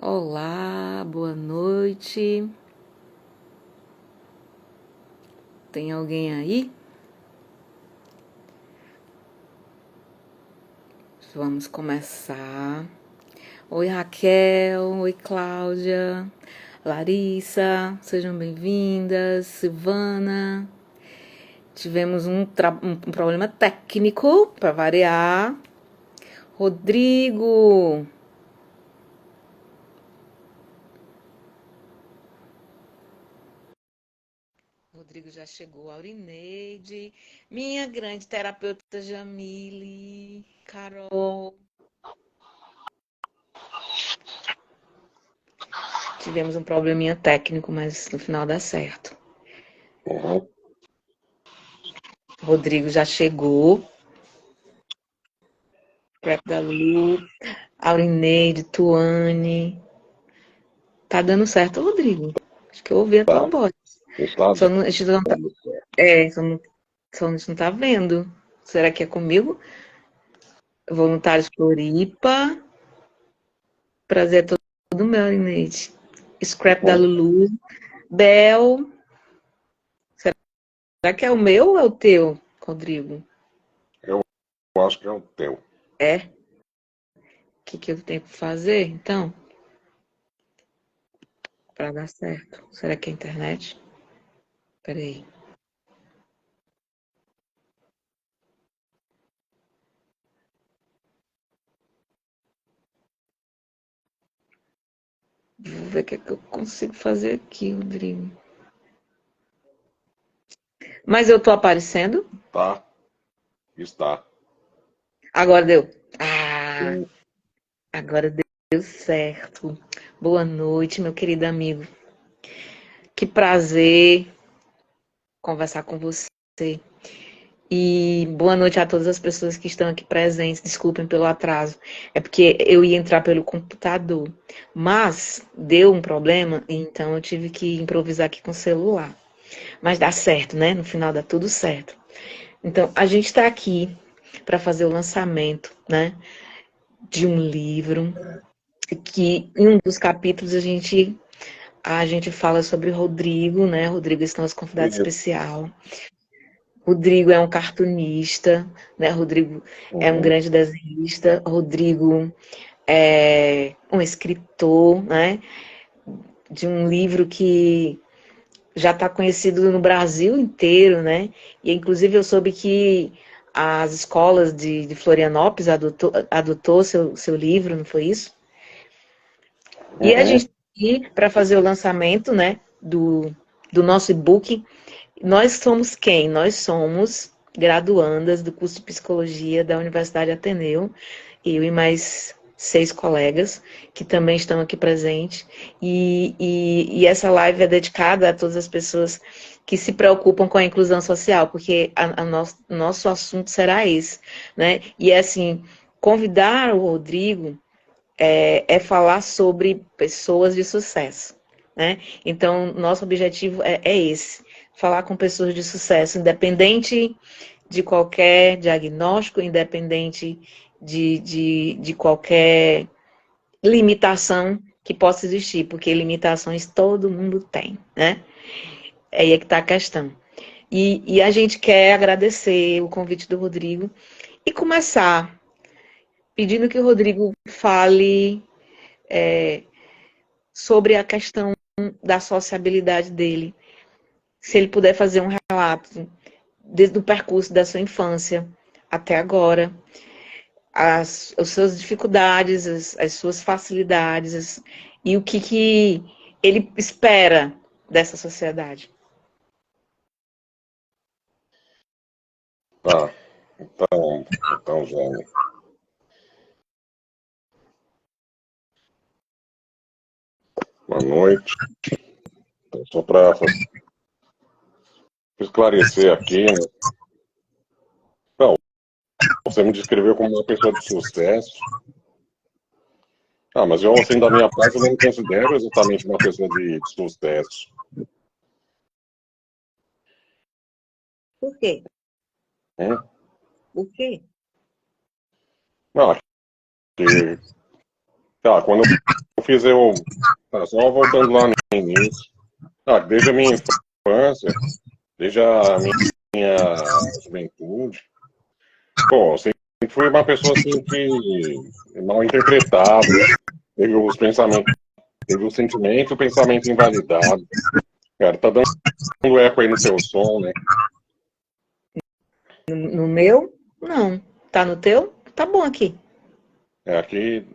Olá, boa noite. Tem alguém aí? Vamos começar. Oi, Raquel. Oi, Cláudia. Larissa, sejam bem-vindas. Silvana. Tivemos um problema técnico, para variar. Rodrigo. Rodrigo já chegou. Aurineide. Minha grande terapeuta Jamile. Carol. Tivemos um probleminha técnico, mas no final dá certo. Uhum. Rodrigo já chegou. Prep da Lu, Aurineide, Tuane. Tá dando certo, Rodrigo? Acho que eu ouvi a tua Tá, voz. está A gente não tá, dando certo. só a gente não tá vendo. Será que é comigo? Voluntários Floripa. Prazer é todo meu, Aurineide. Scrap da Uhum. Lulu. Bel. Será que é o meu ou é o teu, Rodrigo? Eu acho que é o teu. É? O que eu tenho que fazer, então, para dar certo? Será que é a internet? Peraí. Vou ver o que eu consigo fazer aqui, Rodrigo. Mas eu tô aparecendo? Tá? Está. Agora deu. Ah, Sim. agora deu certo. Boa noite, meu querido amigo. Que prazer conversar com você. E boa noite a todas as pessoas que estão aqui presentes. Desculpem pelo atraso. É porque eu ia entrar pelo computador. Mas deu um problema, então eu tive que improvisar aqui com o celular. Mas dá certo, né? No final dá tudo certo. Então, a gente está aqui para fazer o lançamento, né, de um livro que em um dos capítulos a gente fala sobre Rodrigo, né? Rodrigo é nosso convidado Isso. especial. Rodrigo é um cartunista, né? Rodrigo é um Uhum. grande desenhista. Rodrigo é um escritor, né? De um livro que já está conhecido no Brasil inteiro, né? E inclusive eu soube que as escolas de Florianópolis adotou seu livro, não foi isso? E a Uhum. gente aqui para fazer o lançamento, né, do nosso e-book. Nós somos quem? Nós somos graduandas do curso de Psicologia da Universidade Ateneu, eu e mais 6 colegas que também estão aqui presentes. E essa live é dedicada a todas as pessoas que se preocupam com a inclusão social, porque nosso assunto será esse, né? E é assim, convidar o Rodrigo é falar sobre pessoas de sucesso, né? Então, nosso objetivo é esse, falar com pessoas de sucesso, independente de qualquer diagnóstico, independente de qualquer limitação que possa existir, porque limitações todo mundo tem, né? É aí é que está a questão. E a gente quer agradecer o convite do Rodrigo e começar pedindo que o Rodrigo fale sobre a questão da sociabilidade dele. Se ele puder fazer um relato desde o percurso da sua infância até agora, as suas dificuldades, as suas facilidades, e o que ele espera dessa sociedade. Tá. Então, Jane. Boa noite. Então, só para esclarecer aqui, né? Não, você me descreveu como uma pessoa de sucesso. Ah, mas eu, assim, da minha parte, eu não me considero exatamente uma pessoa de sucesso. Por quê? Hum? Por quê? Não, acho que, quando eu fiz eu. Tá, só voltando lá no início. Desde a minha infância, desde a minha juventude, pô, sempre fui uma pessoa assim que mal interpretada, teve os pensamentos, teve o sentimento e o pensamento invalidado. Cara, tá dando eco aí no teu som, né? No meu? Não. Tá no teu? Tá bom aqui. Aqui,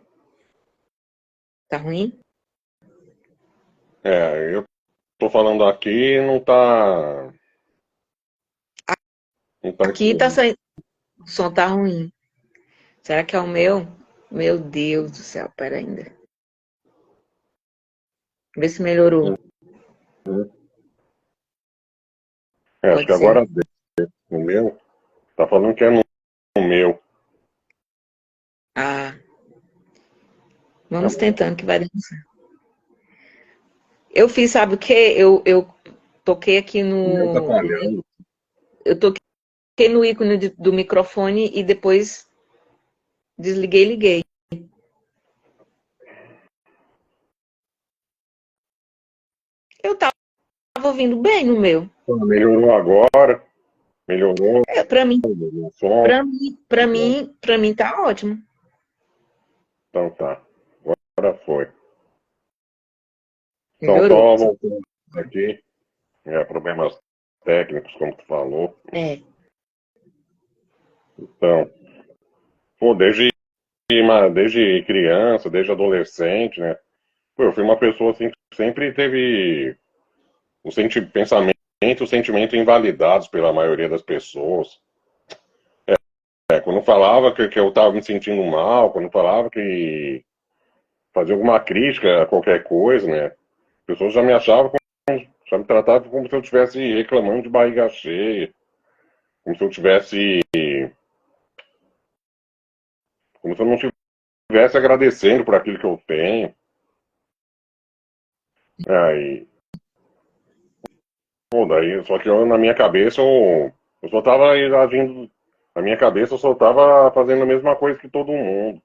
Tá ruim? eu tô falando aqui, não tá. Não tá Aqui tá saindo. O som tá ruim. Será que é o meu? Meu Deus do céu, pera ainda. Vê se melhorou. acho Pode que ser. agora no meu. Tá falando que é no meu. Ah, Tá vamos bom. tentando que vai dando certo. Eu fiz, sabe o quê? Eu toquei aqui O meu tá no. falhando. Eu toquei no ícone do microfone e depois desliguei e liguei. Eu tava ouvindo bem no meu. Melhorou agora. Melhorou Pra mim, o som. pra mim tá ótimo. Então tá. Agora foi. Então, Melhorou. só voltando aqui. Problemas técnicos, como tu falou. É. Então, pô, desde criança, desde adolescente, né? Pô, eu fui uma pessoa assim que sempre teve pensamento e o sentimento invalidados pela maioria das pessoas. Quando falava que eu estava me sentindo mal, quando falava que fazia alguma crítica a qualquer coisa, né? As pessoas já me achavam, já me tratavam como se eu estivesse reclamando de barriga cheia, como se eu tivesse, como se eu não estivesse agradecendo por aquilo que eu tenho. Aí, pô, daí, só que na minha cabeça eu só tava agindo, na minha cabeça eu só tava fazendo a mesma coisa que todo mundo.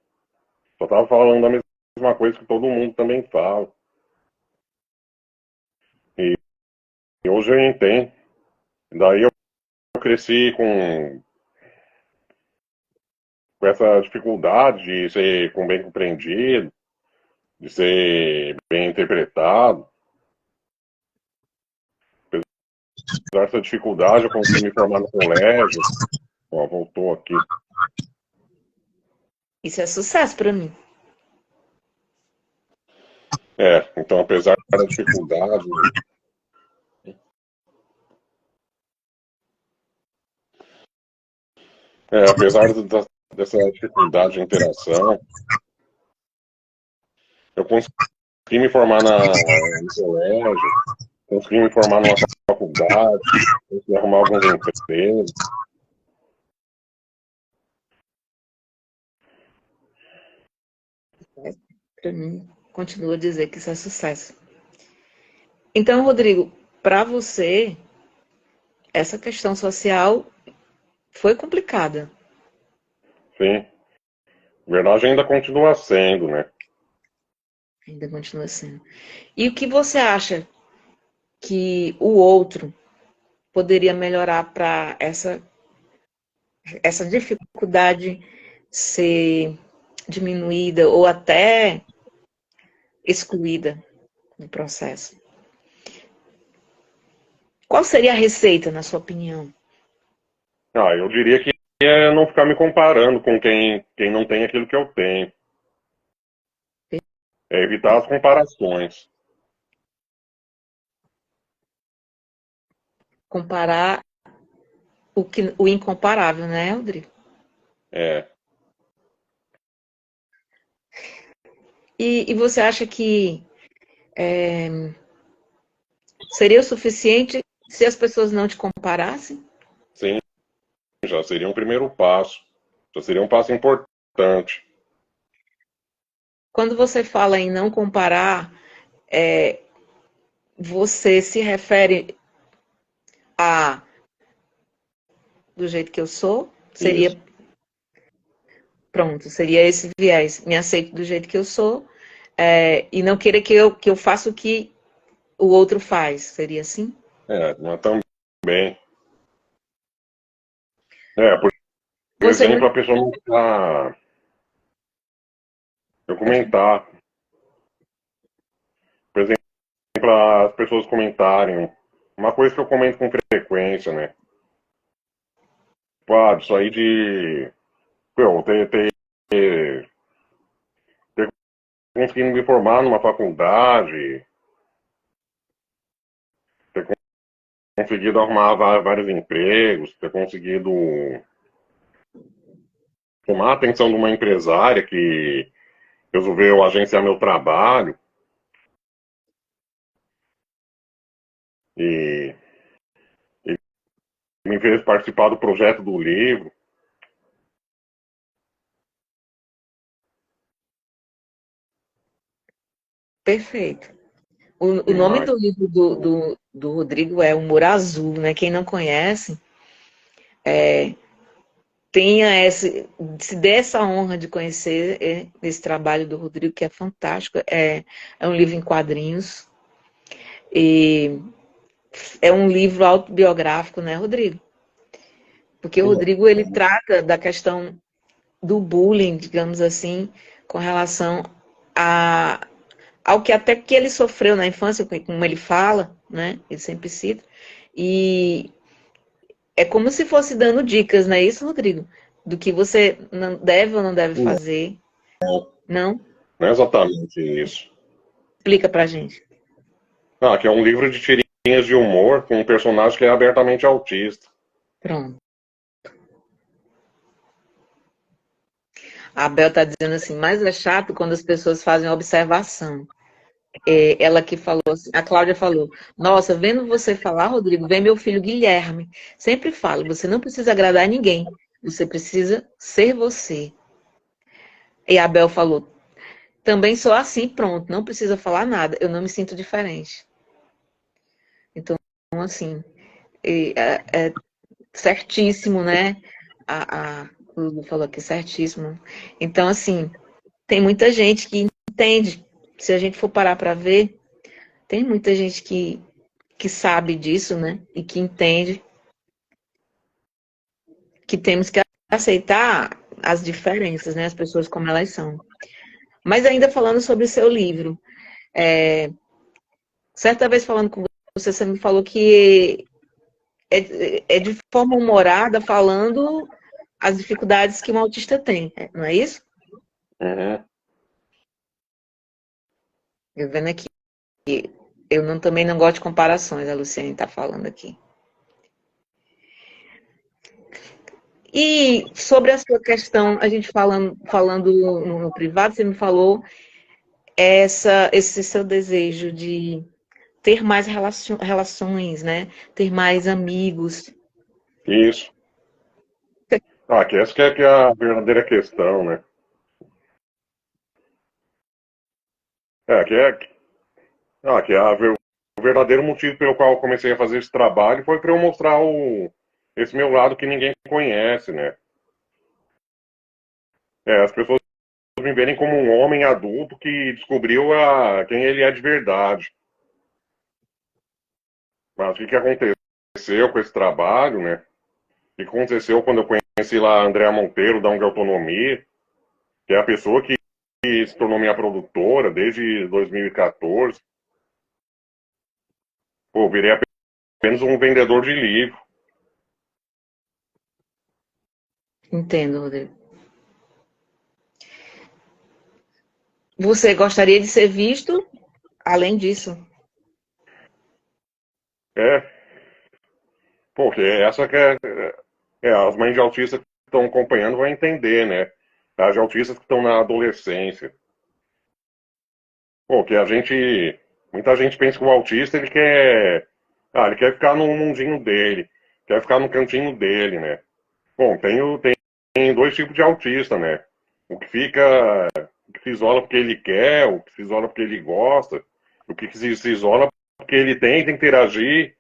Só tava falando a mesma coisa que todo mundo também fala. E, e hoje eu entendo. Daí eu cresci com essa dificuldade de ser bem compreendido, de ser bem interpretado. Apesar dessa dificuldade, eu consegui me formar no colégio. Ó, voltou aqui. Isso é sucesso pra mim. Então, apesar da dificuldade, apesar dessa dificuldade de interação, eu consegui me formar no colégio, consegui me formar numa faculdade, consegui arrumar alguns empregos. Pra mim, continuo a dizer que isso é sucesso. Então, Rodrigo, pra você, essa questão social foi complicada. Sim, na verdade ainda continua sendo, né? Ainda continua sendo. E o que você acha que o outro poderia melhorar para essa dificuldade ser diminuída ou até excluída no processo? Qual seria a receita, na sua opinião? Eu diria que é não ficar me comparando com quem não tem aquilo que eu tenho. É evitar as comparações. Comparar o incomparável, né, Rodrigo? É, E você acha que seria o suficiente se as pessoas não te comparassem? sim, já seria um primeiro passo. Já seria um passo importante. Quando você fala em não comparar, você se refere a do jeito que eu sou? Isso. Seria pronto, seria esse viés. Me aceito do jeito que eu sou, e não querer que eu faça o que o outro faz. Seria assim? Mas também. Por Você exemplo, não. a pessoa não está. Eu comentar. Por exemplo, as pessoas comentarem. Uma coisa que eu comento com frequência, né? Isso aí de. Pô, ter conseguido me formar numa faculdade, ter conseguido arrumar vários empregos, ter conseguido tomar a atenção de uma empresária que resolveu agenciar meu trabalho e, e me fez participar do projeto do livro. Perfeito. O nome Demais. do livro do Rodrigo é Humor Azul, né? Quem não conhece, tenha se dê essa honra de conhecer esse trabalho do Rodrigo, que é fantástico. É um livro em quadrinhos e é um livro autobiográfico, né, Rodrigo? Porque o Rodrigo, ele trata da questão do bullying, digamos assim, com relação a, ao que até que ele sofreu na infância, como ele fala, né? Ele sempre cita. E é como se fosse dando dicas, não é isso, Rodrigo? Do que você não deve ou não deve Não, fazer. Não? não é exatamente isso. Explica pra gente. Que é um livro de tirinhas de humor com um personagem que é abertamente autista. Pronto. A Bel tá dizendo assim, mas é chato quando as pessoas fazem observação. Ela que falou assim, a Cláudia falou, nossa, vendo você falar, Rodrigo, vem meu filho Guilherme. Sempre falo, você não precisa agradar ninguém, você precisa ser você. E a Bel falou, também sou assim, pronto, não precisa falar nada, eu não me sinto diferente. Então, assim, é certíssimo, né? O Lulu falou aqui, certíssimo. Então, assim, tem muita gente que entende. Se a gente for parar para ver, tem muita gente que sabe disso, né? E que entende que temos que aceitar as diferenças, né? As pessoas como elas são. Mas ainda falando sobre o seu livro, certa vez falando com você, você me falou que é de forma humorada, falando as dificuldades que um autista tem, não é isso? Uhum. Eu vendo aqui, eu também não gosto de comparações, a Luciane está falando aqui. E sobre a sua questão, a gente falando no privado, você me falou esse seu desejo de ter mais relações, né? Ter mais amigos. Isso. Que essa que é a verdadeira questão, né? Que é, o verdadeiro motivo pelo qual eu comecei a fazer esse trabalho foi para eu mostrar esse meu lado que ninguém conhece, né? As pessoas me verem como um homem adulto que descobriu quem ele é de verdade. Mas o que aconteceu com esse trabalho, né? O que aconteceu quando eu conheci lá a Andréa Monteiro, da ONG Autonomia, que é a pessoa que se tornou minha produtora desde 2014. Pô, virei apenas um vendedor de livro. Entendo, Rodrigo. Você gostaria de ser visto além disso? É, porque essa que as mães de autistas que estão acompanhando vão entender, né? As de autistas que estão na adolescência. Pô, que muita gente pensa que o autista, ele quer ficar no mundinho dele, quer ficar no cantinho dele, né? Bom, tem dois tipos de autista, né? O que fica, o que se isola porque ele quer, o que se isola porque ele gosta, o que se isola porque ele tenta interagir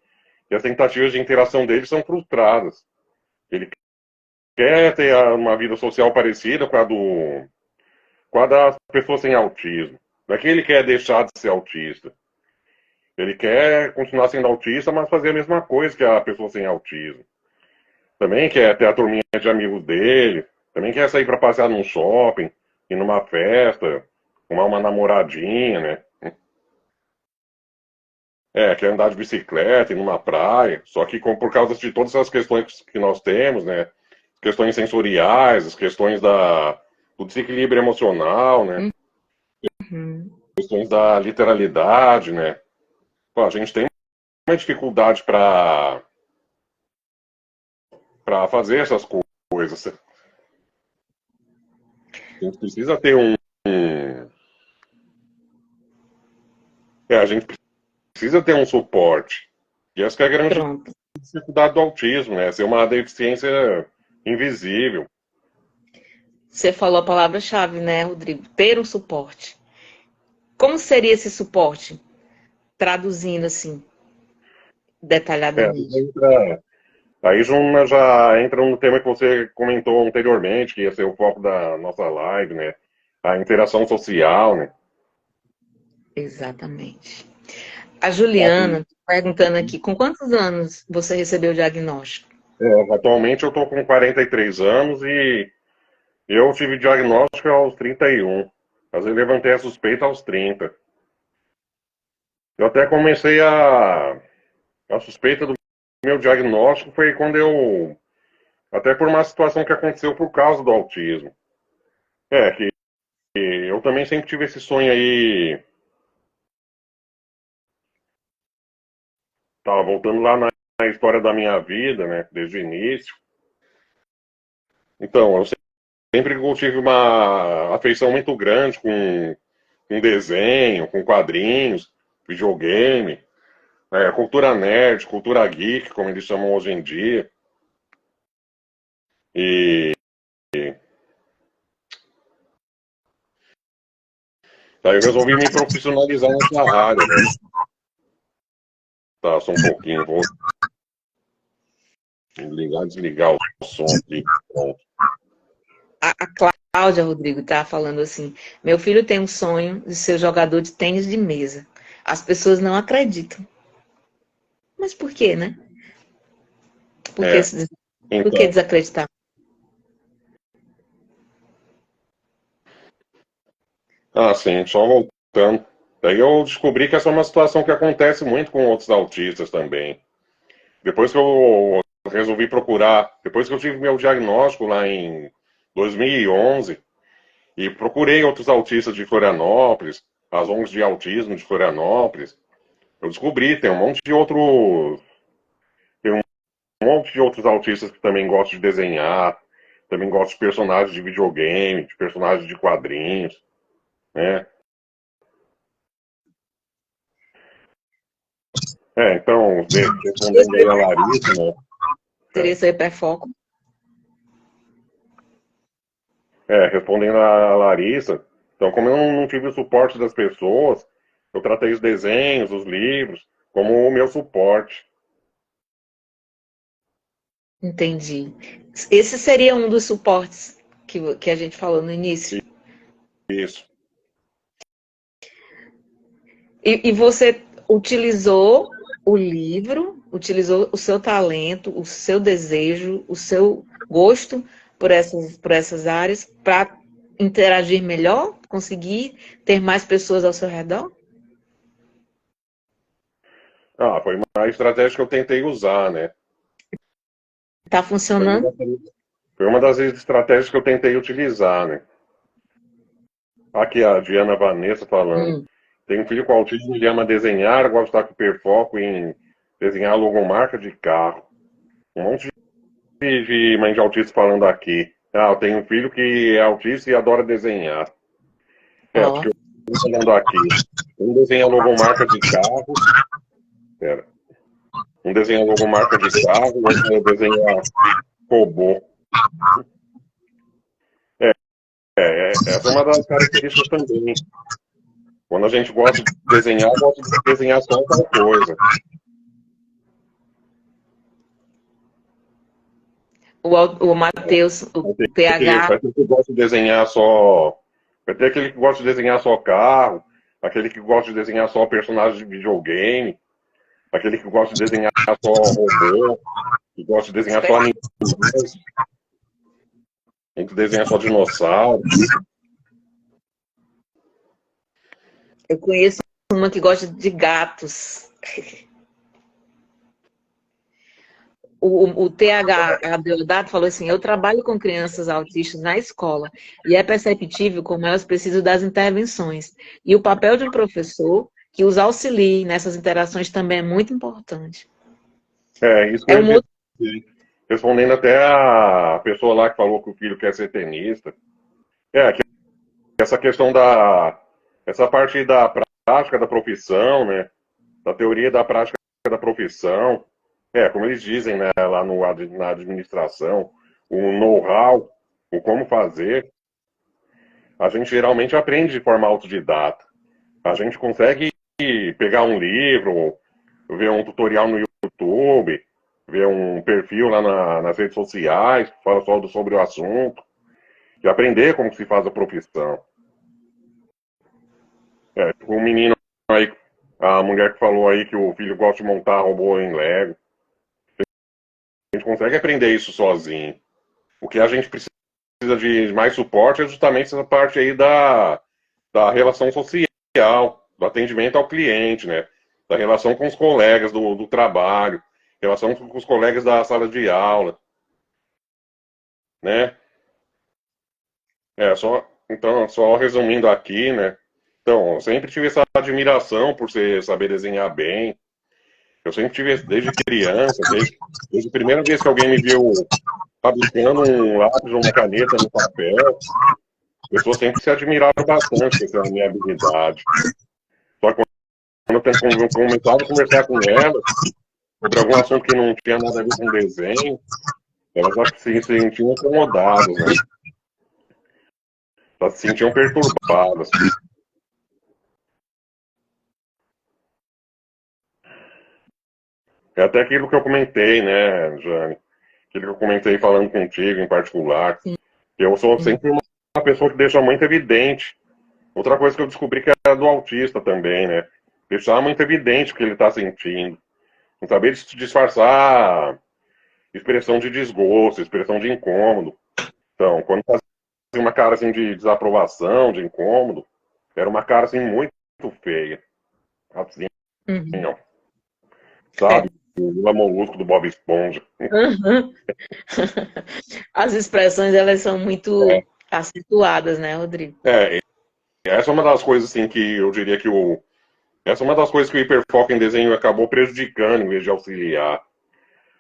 e as tentativas de interação dele são frustradas. Ele quer ter uma vida social parecida com a das pessoas sem autismo. Não é que ele quer deixar de ser autista. Ele quer continuar sendo autista, mas fazer a mesma coisa que a pessoa sem autismo. Também quer ter a turminha de amigos dele, também quer sair para passear num shopping, ir numa festa, arrumar uma namoradinha, né? Quer andar de bicicleta, ir numa praia, só que por causa de todas essas questões que nós temos, né? Questões sensoriais, as questões do desequilíbrio emocional, né? Uhum. Questões da literalidade, né? Pô, a gente tem uma dificuldade para fazer essas coisas. A gente precisa ter a gente precisa ter um suporte. E essa que é a grande Pronto. dificuldade do autismo, né? Ser uma deficiência invisível. Você falou a palavra-chave, né, Rodrigo? Ter um suporte. Como seria esse suporte? Traduzindo assim, detalhadamente. Aí já entra no tema que você comentou anteriormente, que ia ser o foco da nossa live, né? A interação social, né? Exatamente. A Juliana tá perguntando aqui, com quantos anos você recebeu o diagnóstico? Atualmente eu estou com 43 anos e eu tive diagnóstico aos 31. Mas eu levantei a suspeita aos 30. Eu até comecei a suspeita do meu diagnóstico foi quando até por uma situação que aconteceu por causa do autismo. Que eu também sempre tive esse sonho aí, tava voltando lá na história da minha vida, né, desde o início. Então, eu sempre tive uma afeição muito grande com desenho, com quadrinhos, videogame, cultura nerd, cultura geek, como eles chamam hoje em dia. E daí eu resolvi me profissionalizar nessa área, né? Tá, só um pouquinho, vou ligar e desligar o som aqui. Pronto. A Cláudia, Rodrigo, tá falando assim: meu filho tem um sonho de ser jogador de tênis de mesa. As pessoas não acreditam. Mas por quê, né? Por que, É, por que então, desacreditar? sim, só voltando. Daí eu descobri que essa é uma situação que acontece muito com outros autistas também. Depois que eu resolvi procurar, depois que eu tive meu diagnóstico lá em 2011, e procurei outros autistas de Florianópolis, as ONGs de autismo de Florianópolis, eu descobri, tem um monte de outros autistas que também gostam de desenhar, também gostam de personagens de videogame, de personagens de quadrinhos, né? Então, respondendo aí a Larissa, né? Seria esse hiperfoco? Respondendo a Larissa, então, como eu não tive o suporte das pessoas, eu tratei os desenhos, os livros, como o meu suporte. Entendi. Esse seria um dos suportes que a gente falou no início. Isso. E você utilizou o livro, utilizou o seu talento, o seu desejo, o seu gosto por essas áreas para interagir melhor, conseguir ter mais pessoas ao seu redor? Foi uma estratégia que eu tentei usar, né? Está Foi uma funcionando? das, foi uma das estratégias que eu tentei utilizar, né? Aqui a Diana Vanessa falando. Hum. Tem um filho com autismo, ele ama desenhar, gosta de estar com hiperfoco em desenhar logomarca de carro. Um monte de mãe de autista falando aqui. Eu tenho um filho que é autista e adora desenhar. Acho Ó. que eu estou falando aqui. Um desenha logomarca de carro. Pera. Um desenha logomarca de carro, outro desenha robô. Essa é uma das características também. Quando a gente gosta de desenhar, gosta de desenhar só tal coisa. O Matheus, o PH. Vai ter que gosta de desenhar só. Vai ter aquele que gosta de desenhar só carro, aquele que gosta de desenhar só personagens de videogame, aquele que gosta de desenhar só robô, que gosta de desenhar só animais, tem que desenhar só dinossauro. Eu conheço uma que gosta de gatos. O TH Deodato falou assim: eu trabalho com crianças autistas na escola e é perceptível como elas precisam das intervenções. E o papel de um professor que os auxilie nessas interações também é muito importante. É, isso que É eu um ia outro... dizer. Respondendo até a pessoa lá que falou que o filho quer ser tenista. Que essa questão essa parte da prática da profissão, né? Da teoria da prática da profissão. Como eles dizem, né, lá na administração, o know-how, o como fazer, a gente geralmente aprende de forma autodidata. A gente consegue pegar um livro, ver um tutorial no YouTube, ver um perfil lá nas redes sociais que fala só sobre o assunto, e aprender como se faz a profissão. O menino aí, a mulher que falou aí que o filho gosta de montar robô em Lego. A gente consegue aprender isso sozinho. O que a gente precisa de mais suporte é justamente essa parte aí da relação social, do atendimento ao cliente, né? Da relação com os colegas do trabalho, relação com os colegas da sala de aula, né? Então, só resumindo aqui, né? Então, eu sempre tive essa admiração por saber desenhar bem. Eu sempre tive, desde criança, desde a primeira vez que alguém me viu rabiscando um lápis ou uma caneta no papel, as pessoas sempre se admiraram bastante com essa minha habilidade. Só que quando eu começava a conversar com elas sobre algum assunto que não tinha nada a ver com desenho, elas já se sentiam incomodadas, né? Elas se sentiam perturbadas. É até aquilo que eu comentei, né, Jane? Aquilo que eu comentei falando contigo em particular. Eu sou sempre uma pessoa que deixa muito evidente. Outra coisa que eu descobri que é do autista também, né? Deixar muito evidente o que ele está sentindo. Não saber disfarçar expressão de desgosto, expressão de incômodo. Então, quando fazia uma cara assim de desaprovação, de incômodo, era uma cara assim muito feia. Assim, Uhum. ó. Sabe? O Lula Molusco do Bob Esponja. Uhum. As expressões, elas são muito acentuadas, né, Rodrigo? Essa é uma das coisas assim que eu diria que essa é uma das coisas que o hiperfoco em desenho acabou prejudicando em vez de auxiliar.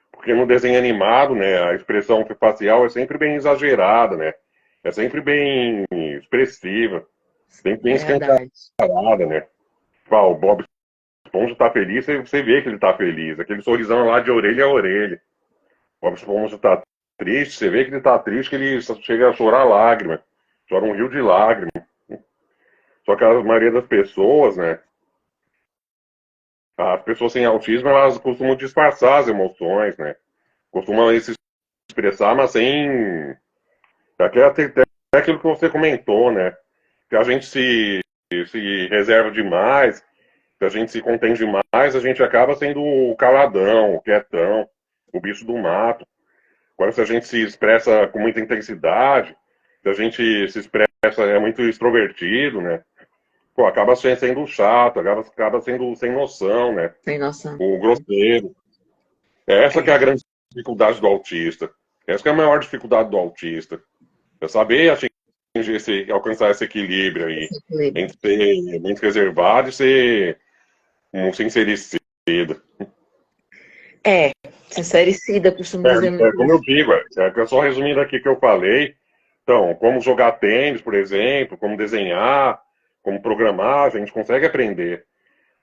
Porque no desenho animado, né, a expressão facial é sempre bem exagerada, né? É sempre bem expressiva, sempre bem Verdade. escancarada, né? O Bob Esponja tá feliz, você vê que ele tá feliz. Aquele sorrisão lá de orelha a orelha. O Bob Esponja tá triste, você vê que ele tá triste, que ele chega a chorar lágrima. Chora um rio de lágrimas. Só que a maioria das pessoas, né? As pessoas sem autismo, elas costumam disfarçar as emoções, né? Costumam se expressar, mas sem... Até aquilo que você comentou, né? Que a gente se reserva demais, que a gente se contém demais, a gente acaba sendo o caladão, o quietão, o bicho do mato. Agora, se a gente se expressa com muita intensidade, se a gente se expressa, é muito extrovertido, né? Pô, acaba sendo chato, acaba sendo sem noção, né? Sem noção. O grosseiro. Essa que é a grande dificuldade do autista. Essa que é a maior dificuldade do autista. É saber alcançar esse equilíbrio aí. Entre ser muito reservado e ser um sincericida. Sincericida, costumo dizer muito Como eu isso. digo, só resumindo aqui o que eu falei. Então, como jogar tênis, por exemplo, como desenhar, como programar, a gente consegue aprender.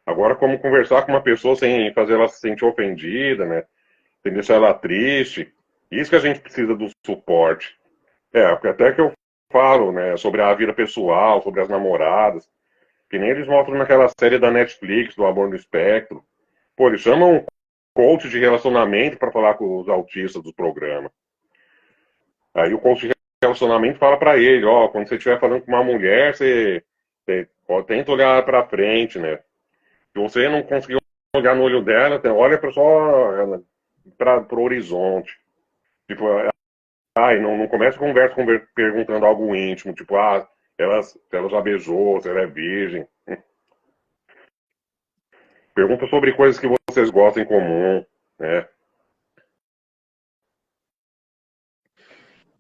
Agora, como conversar com uma pessoa sem fazer ela se sentir ofendida, né? Sem deixar ela triste. Isso que a gente precisa do suporte. Porque até que eu falo, né, sobre a vida pessoal, sobre as namoradas, que nem eles mostram naquela série da Netflix, do Amor no Espectro. Pô, eles chamam um coach de relacionamento para falar com os autistas do programa. Aí o coach de relacionamento fala para ele, ó, quando você estiver falando com uma mulher, você Tenta olhar para frente, né? Se você não conseguir olhar no olho dela, olha só para o horizonte. Tipo, ai, não começa a conversa perguntando algo íntimo, tipo, se ela já beijou, se ela é virgem. Pergunta sobre coisas que vocês gostam em comum, né?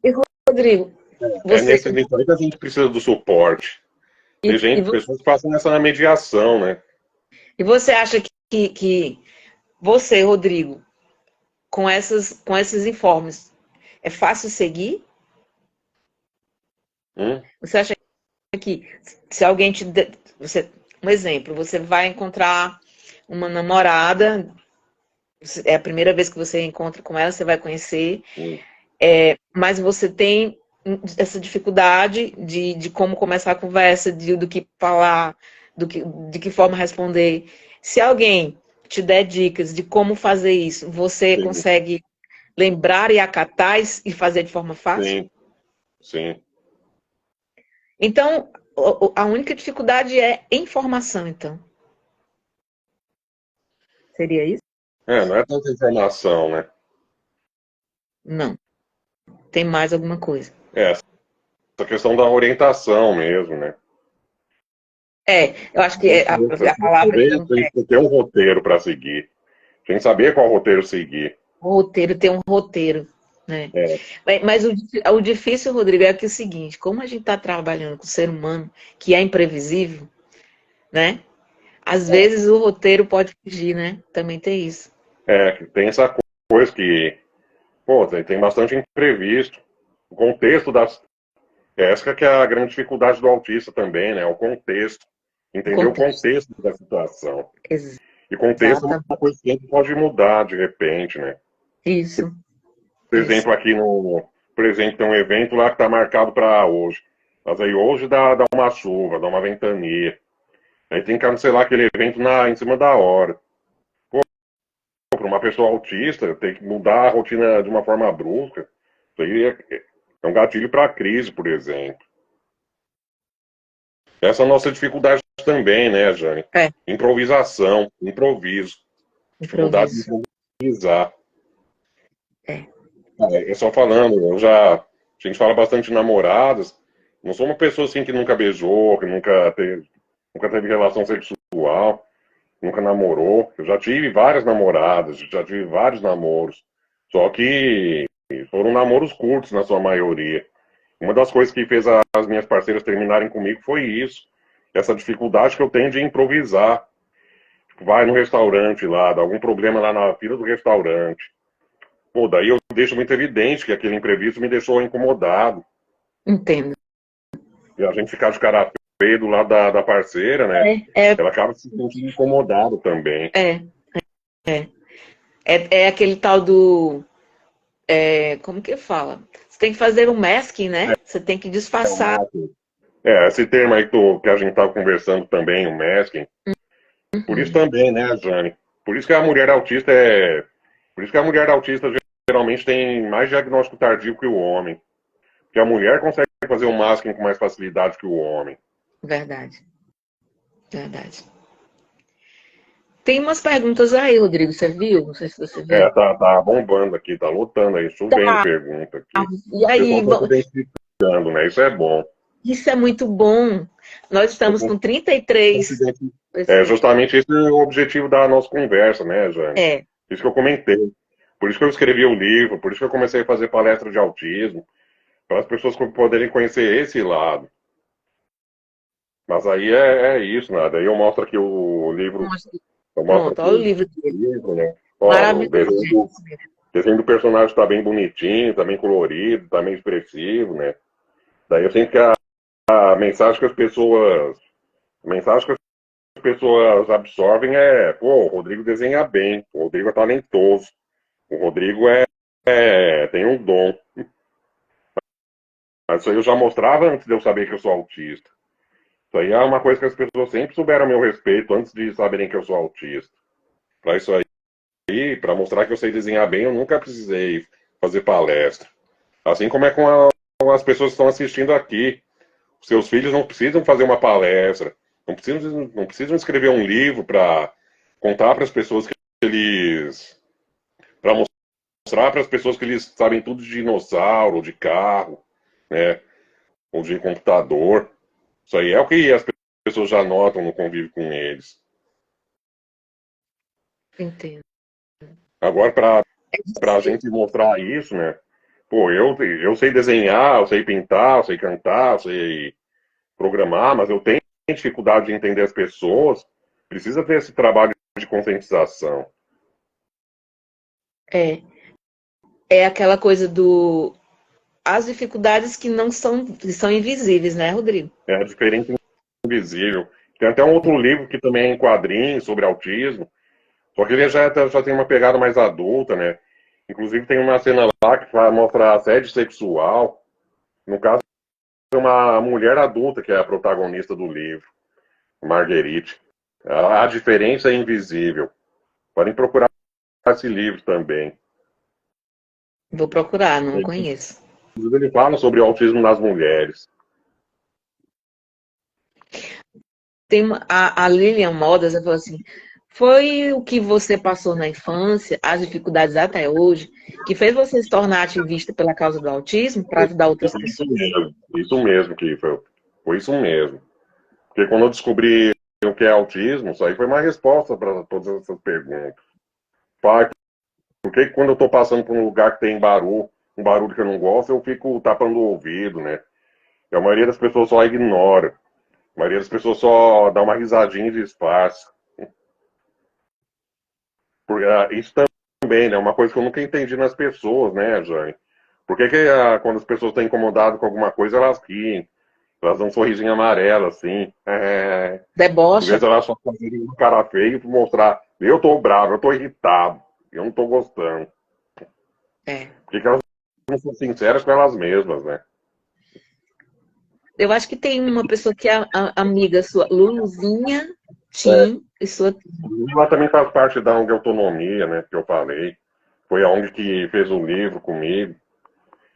E, Rodrigo, É você, nesse nível aí que a gente precisa do suporte. Tem e, gente, pessoas que passam nessa mediação, né? e você acha que você, Rodrigo, com esses informes, é fácil seguir? Hum? Você acha que se alguém você, um exemplo, você vai encontrar uma namorada, é a primeira vez que você encontra com ela, você vai conhecer, Hum. mas você tem essa dificuldade de como começar a conversa, do que falar, de que forma responder. Se alguém te der dicas de como fazer isso, você Sim, consegue lembrar e acatar e fazer de forma fácil? sim, sim. Então, a única dificuldade é informação, então. Seria isso? Não é tanta informação, né? Não. Tem mais alguma coisa. Essa questão da orientação mesmo, né? Eu acho que a palavra, Talvez então, tem que ter um roteiro para seguir. Tem que saber qual roteiro seguir. o roteiro tem um roteiro, né? É, Mas o difícil, Rodrigo, é que é o seguinte, como a gente está trabalhando com o ser humano, que é imprevisível, né? Às vezes o roteiro pode fugir, né? Também tem isso. que tem essa coisa que, pô, tem bastante imprevisto. O contexto das. Essa que é a grande dificuldade do autista também, né? O contexto. O Entender o contexto. contexto da situação. E contexto é uma Exatamente. coisa que sempre pode mudar de repente, né? Isso, Por isso. exemplo, aqui no. Por exemplo, tem um evento lá que está marcado para hoje. Mas aí hoje dá uma chuva, dá uma ventania. Aí tem que cancelar aquele evento em cima da hora. Para uma pessoa autista, tem que mudar a rotina de uma forma brusca. Isso aí é um gatilho para crise, por exemplo. Essa é a nossa dificuldade também, né, Jane? É, Improvisação, improviso. Dificuldade de improviso. improvisar. É. É só falando, a gente fala bastante de namoradas. Não sou uma pessoa assim que nunca beijou, que nunca teve relação sexual, nunca namorou. Eu já tive várias namoradas, já tive vários namoros. Só que foram namoros curtos na sua maioria. Uma das coisas que fez as minhas parceiras terminarem comigo foi isso. Essa dificuldade que eu tenho de improvisar. Tipo, vai no restaurante lá, dá algum problema lá na fila do restaurante. Pô, daí eu deixo muito evidente que aquele imprevisto me deixou incomodado. Entendo. E a gente ficar de cara feio do lado da parceira, né? É, Ela acaba se sentindo incomodado também. é, é. É aquele tal do. Como que fala? Você tem que fazer um masking, né? Você tem que É o disfarçar. masking. Esse termo aí que a gente estava conversando também, o masking. Por isso também, né, Jane? Por isso que a mulher autista é. Por isso que a mulher autista geralmente tem mais diagnóstico tardio que o homem. Porque a mulher consegue fazer o masking com mais facilidade que o homem. Verdade, verdade. Tem umas perguntas aí, Rodrigo, você viu? Não sei se você viu. Tá bombando aqui, tá lotando aí, chovendo Tá. pergunta aqui. E O pessoal aí, tá se identificando, né? Isso é bom. isso é muito bom. Nós estamos com 33 pessoas. Justamente esse é o objetivo da nossa conversa, né, Jane? É, Isso que eu comentei. Por isso que eu escrevi o livro, por isso que eu comecei a fazer palestra de autismo, para as pessoas poderem conhecer esse lado. Mas aí é isso, né? Daí eu mostro aqui o livro, eu mostro pronto, aqui olha o o livro dele. livro, né? Ó, o Maravilhoso, desenho gente. desenho do personagem está bem bonitinho, está bem colorido, está bem expressivo, né? Daí eu sinto que a mensagem que as pessoas, a mensagem que as pessoas absorvem pô, o Rodrigo desenha bem, o Rodrigo é talentoso, o Rodrigo tem um dom. Mas isso aí eu já mostrava antes de eu saber que eu sou autista. Isso aí é uma coisa que as pessoas sempre souberam a meu respeito antes de saberem que eu sou autista. Para isso aí, para mostrar que eu sei desenhar bem, eu nunca precisei fazer palestra. Assim como é com as pessoas que estão assistindo aqui. Seus filhos não precisam fazer uma palestra, não precisam escrever um livro para contar para as pessoas que eles. Para mostrar para as pessoas que eles sabem tudo de dinossauro, de carro, né? Ou de computador. Isso aí é o que as pessoas já notam no convívio com eles. Entendo. Agora, para a gente mostrar isso, né? Pô, eu sei desenhar, eu sei pintar, eu sei cantar, eu sei programar, mas eu tenho dificuldade de entender as pessoas. Precisa ter esse trabalho de conscientização. É, é aquela coisa do as dificuldades que não são, que são invisíveis, né, Rodrigo? É a diferença invisível. Tem até um outro livro que também é em quadrinhos sobre autismo, só que ele já tem uma pegada mais adulta, né? Inclusive tem uma cena lá que mostra assédio sexual. No caso, é uma mulher adulta que é a protagonista do livro, Marguerite. A diferença é invisível. Podem procurar esse livro também. Vou procurar, não conheço. Inclusive, ele fala sobre o autismo nas mulheres. Tem a Lilian Modas, ela falou assim, foi o que você passou na infância, as dificuldades até hoje, que fez você se tornar ativista pela causa do autismo, para ajudar outras pessoas? Isso mesmo que foi isso mesmo. Porque quando eu descobri o que é autismo, isso aí foi uma resposta para todas essas perguntas. Pai, por que quando eu estou passando por um lugar que tem barulho, um barulho que eu não gosto, eu fico tapando o ouvido, né? E a maioria das pessoas só ignora. A maioria das pessoas só dá uma risadinha e disfarça. Isso também, né? Uma coisa que eu nunca entendi nas pessoas, né, Jane? Por que quando as pessoas estão incomodadas com alguma coisa, elas riem? Elas dão um sorrisinho amarelo, assim. Em vez Debocha? de elas só fazerem um cara feio para mostrar, eu tô bravo, eu tô irritado, eu não tô gostando. É. Por que elas não são sinceras com elas mesmas, né? Eu acho que tem uma pessoa que é amiga sua, Luluzinha É, Tim, e sua... ela também faz parte da ONG Autonomia, né, que eu falei. Foi a ONG que fez o livro comigo.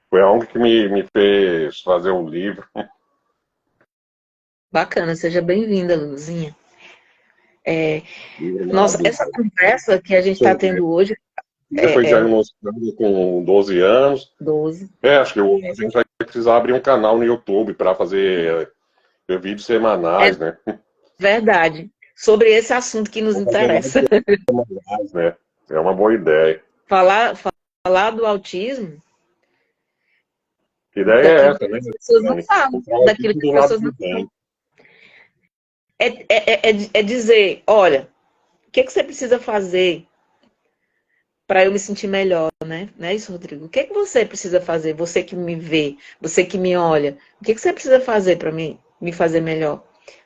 Foi a ONG que me fez fazer o livro. Bacana, seja bem-vinda, Luluzinha. Nossa, Obrigado. essa conversa que a gente está tendo hoje Ele foi é diagnosticado com 12 anos. 12. Acho que a gente vai precisar abrir um canal no YouTube para fazer vídeos É semanais, né? verdade. Sobre esse assunto que nos Vou fazer interessa. live semanais, né? É uma boa ideia. Falar, falar do autismo, Que ideia é daquilo essa, que né, as pessoas não Dani? falam, Mostrar o daquilo autismo que as do lado pessoas de não falam. dentro. É dizer, olha, o que você precisa fazer para eu me sentir melhor, né? Não é isso, Rodrigo? O que você precisa fazer? Você que me vê, você que me olha, o que você precisa fazer para me fazer melhor?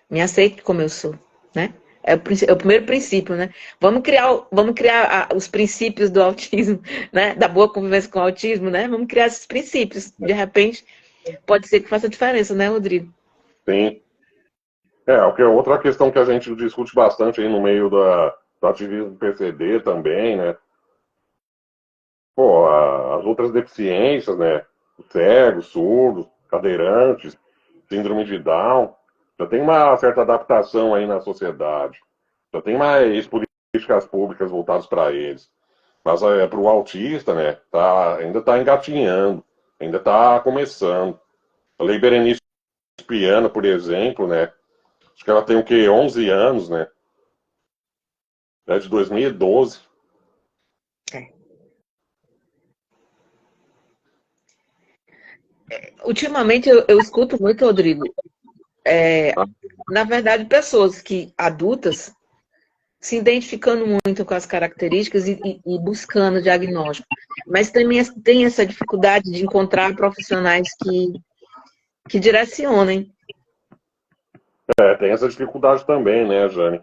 Me aceite como eu sou, né? É o primeiro princípio, né? Vamos criar os princípios do autismo, né? Da boa convivência com o autismo, né? Vamos criar esses princípios. De repente, pode ser que faça diferença, né, Rodrigo? Sim. O que é outra questão que a gente discute bastante aí no meio do ativismo PCD também, né? Pô, as outras deficiências, né? Cegos, surdos, cadeirantes, síndrome de Down, já tem uma certa adaptação aí na sociedade. Já tem mais políticas públicas voltadas para eles. Mas para o autista, né? Ainda está engatinhando, ainda está começando. A Lei Berenice Piana, por exemplo, né? Acho que ela tem o quê? 11 anos, né? É de 2012. Ultimamente eu escuto muito, Rodrigo, na verdade, pessoas que adultas se identificando muito com as características e buscando diagnóstico. Mas também tem essa dificuldade de encontrar profissionais que direcionem. Tem essa dificuldade também, né, Jane?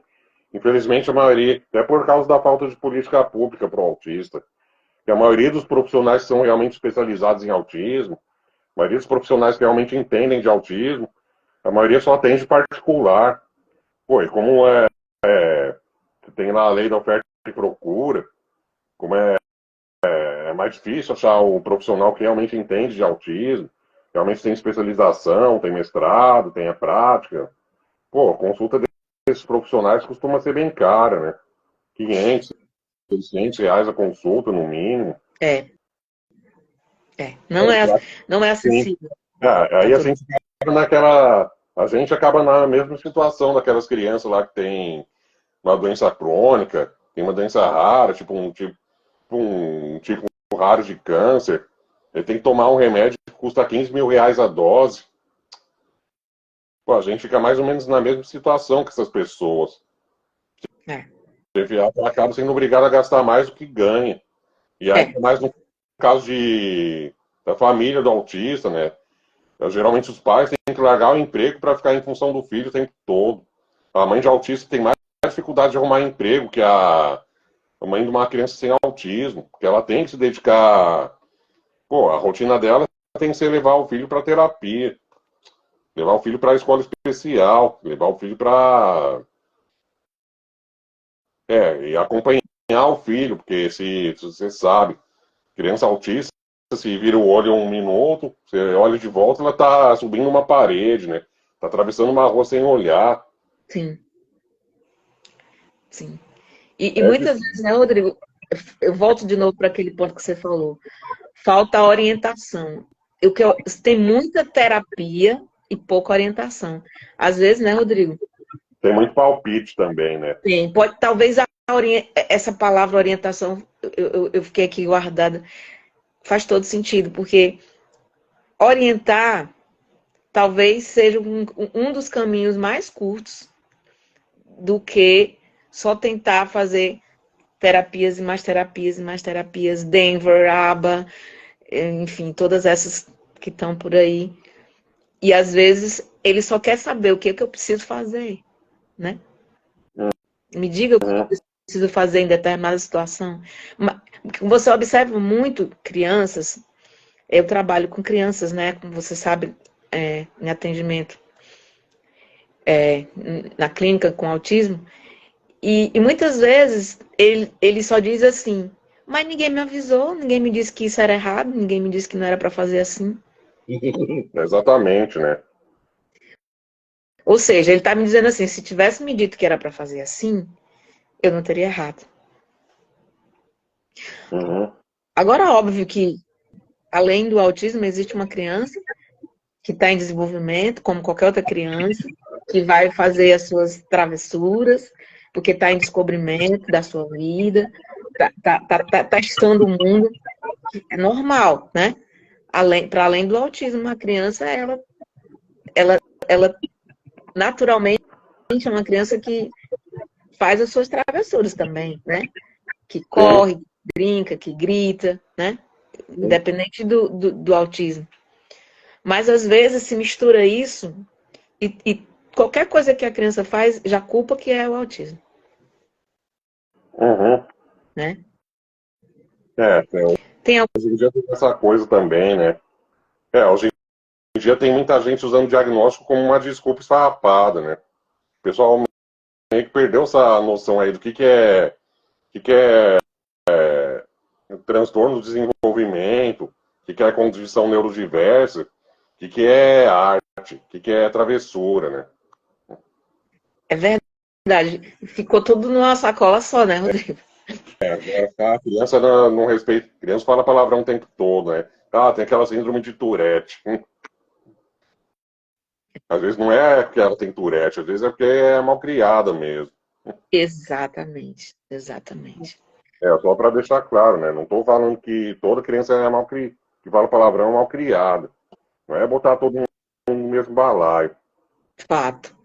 Infelizmente, a maioria, até por causa da falta de política pública para o autista, que a maioria dos profissionais que são realmente especializados em autismo, a maioria dos profissionais que realmente entendem de autismo, a maioria só atende particular. Pô, e como tem lá a lei da oferta e procura, como é mais difícil achar o profissional que realmente entende de autismo, realmente tem especialização, tem mestrado, tem a prática. Pô, a consulta desses profissionais costuma ser bem cara, né? 500, 600 reais a consulta, no mínimo. Não é Sim. acessível. Aí a gente acaba naquela. A gente acaba na mesma situação daquelas crianças lá que tem uma doença crônica, tem uma doença rara, um tipo raro de câncer. Ele tem que tomar um remédio que custa 15 mil reais a dose. Pô, a gente fica mais ou menos na mesma situação que essas pessoas. Ela acaba sendo obrigado a gastar mais do que ganha. E aí, mais no caso da família do autista, né? Geralmente os pais têm que largar o emprego para ficar em função do filho o tempo todo. A mãe de autista tem mais dificuldade de arrumar emprego que a mãe de uma criança sem autismo, porque ela tem que se dedicar. Pô, a rotina dela tem que ser levar o filho para terapia, levar o filho para a escola especial, levar o filho para. E acompanhar o filho, porque se você sabe, criança autista, se vira o olho um minuto, você olha de volta, ela tá subindo uma parede, né? Tá atravessando uma rua sem olhar. Sim. Sim. E muitas vezes, né, Rodrigo, eu volto de novo para aquele ponto que você falou. Falta orientação. Tem muita terapia e pouca orientação. Às vezes, né, Rodrigo? Tem muito palpite também, né? Tem. Talvez essa palavra orientação, eu fiquei aqui guardada, faz todo sentido, porque orientar talvez seja um dos caminhos mais curtos do que só tentar fazer terapias e mais terapias e mais terapias, Denver, ABA, enfim, todas essas que estão por aí. E às vezes ele só quer saber o que eu preciso fazer, né? Me diga o que eu preciso fazer em determinada situação. Você observa muito crianças, eu trabalho com crianças, né? Como você sabe, em atendimento na clínica com autismo, e muitas vezes ele só diz assim, mas ninguém me avisou, ninguém me disse que isso era errado, ninguém me disse que não era para fazer assim. Exatamente, né? Ou seja, ele está me dizendo assim, se tivesse me dito que era para fazer assim, eu não teria errado. Uhum. Agora, óbvio que, além do autismo, existe uma criança que está em desenvolvimento, como qualquer outra criança, que vai fazer as suas travessuras, porque está em descobrimento da sua vida, está testando o mundo. É normal, né? Para além do autismo, a criança, ela naturalmente é uma criança que faz as suas travessuras também, né? Que corre, que brinca, que grita, né? Independente do autismo. Mas às vezes se mistura isso e qualquer coisa que a criança faz já culpa que é o autismo. Uhum. Né? Hoje em dia tem essa coisa também, né? Hoje em dia tem muita gente usando diagnóstico como uma desculpa esfarrapada, né? O pessoal meio que perdeu essa noção aí do que é transtorno do desenvolvimento, o que é condição neurodiversa, o que é arte, o que é travessura, né? É verdade. Ficou tudo numa sacola só, né, Rodrigo? Agora a criança não respeita. A criança fala palavrão o tempo todo, né? Tem aquela síndrome de Tourette. Às vezes não é porque ela tem Tourette, às vezes é porque é mal criada mesmo. Exatamente, exatamente. Só para deixar claro, né? Não estou falando que toda criança é mal criada, que fala palavrão é mal criada. Não é botar todo mundo no mesmo balaio. Fato.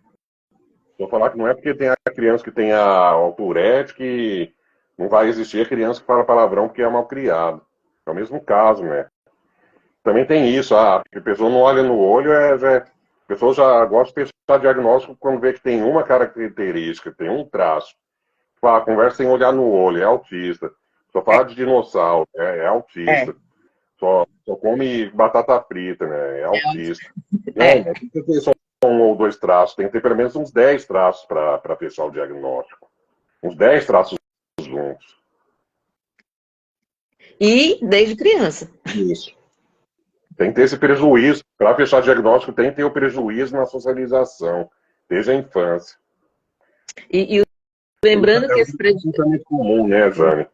Vou falar que não é porque tem a criança que tem a Tourette que não vai existir a criança que fala palavrão porque é mal criado. É o mesmo caso, né? Também tem isso, a pessoa não olha no olho, a pessoa já gosta de fechar diagnóstico quando vê que tem uma característica, tem um traço. Conversa sem olhar no olho, é autista. Só fala de dinossauro, é autista. Só come batata frita, né? É autista. Não, não tem que ter só um ou dois traços, tem que ter pelo menos uns 10 traços para fechar o diagnóstico. Uns 10 traços juntos. E desde criança. Isso. Tem que ter esse prejuízo. Para fechar diagnóstico, tem que ter o prejuízo na socialização, desde a infância. E lembrando que esse prejuízo... É muito comum, né, Jane?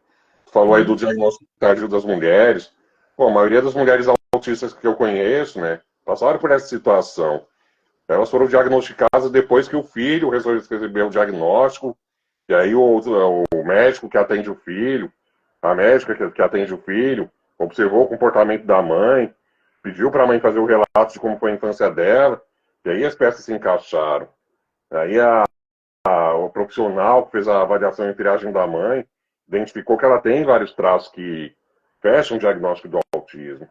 Falou aí do diagnóstico tardio das mulheres. Pô, a maioria das mulheres autistas que eu conheço, né, passaram por essa situação. Elas foram diagnosticadas depois que o filho resolveu receber o diagnóstico, e aí o médico que atende o filho, a médica que atende o filho, observou o comportamento da mãe, pediu para a mãe fazer o relato de como foi a infância dela, e aí as peças se encaixaram. Aí o profissional que fez a avaliação e triagem da mãe identificou que ela tem vários traços que fecham o diagnóstico do autismo.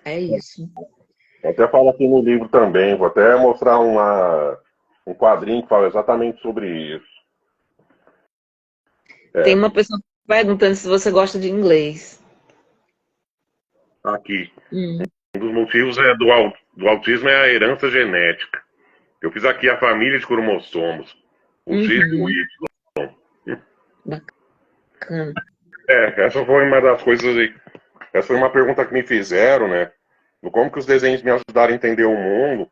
É isso. Eu até falo aqui no livro também, vou até mostrar um quadrinho que fala exatamente sobre isso. Tem uma pessoa perguntando se você gosta de inglês. Aqui. Um dos motivos do autismo é a herança genética. Eu fiz aqui a família de cromossomos. O X e o Y. Bacana. Essa foi uma das coisas aí. Essa foi uma pergunta que me fizeram, né? Do como que os desenhos me ajudaram a entender o mundo.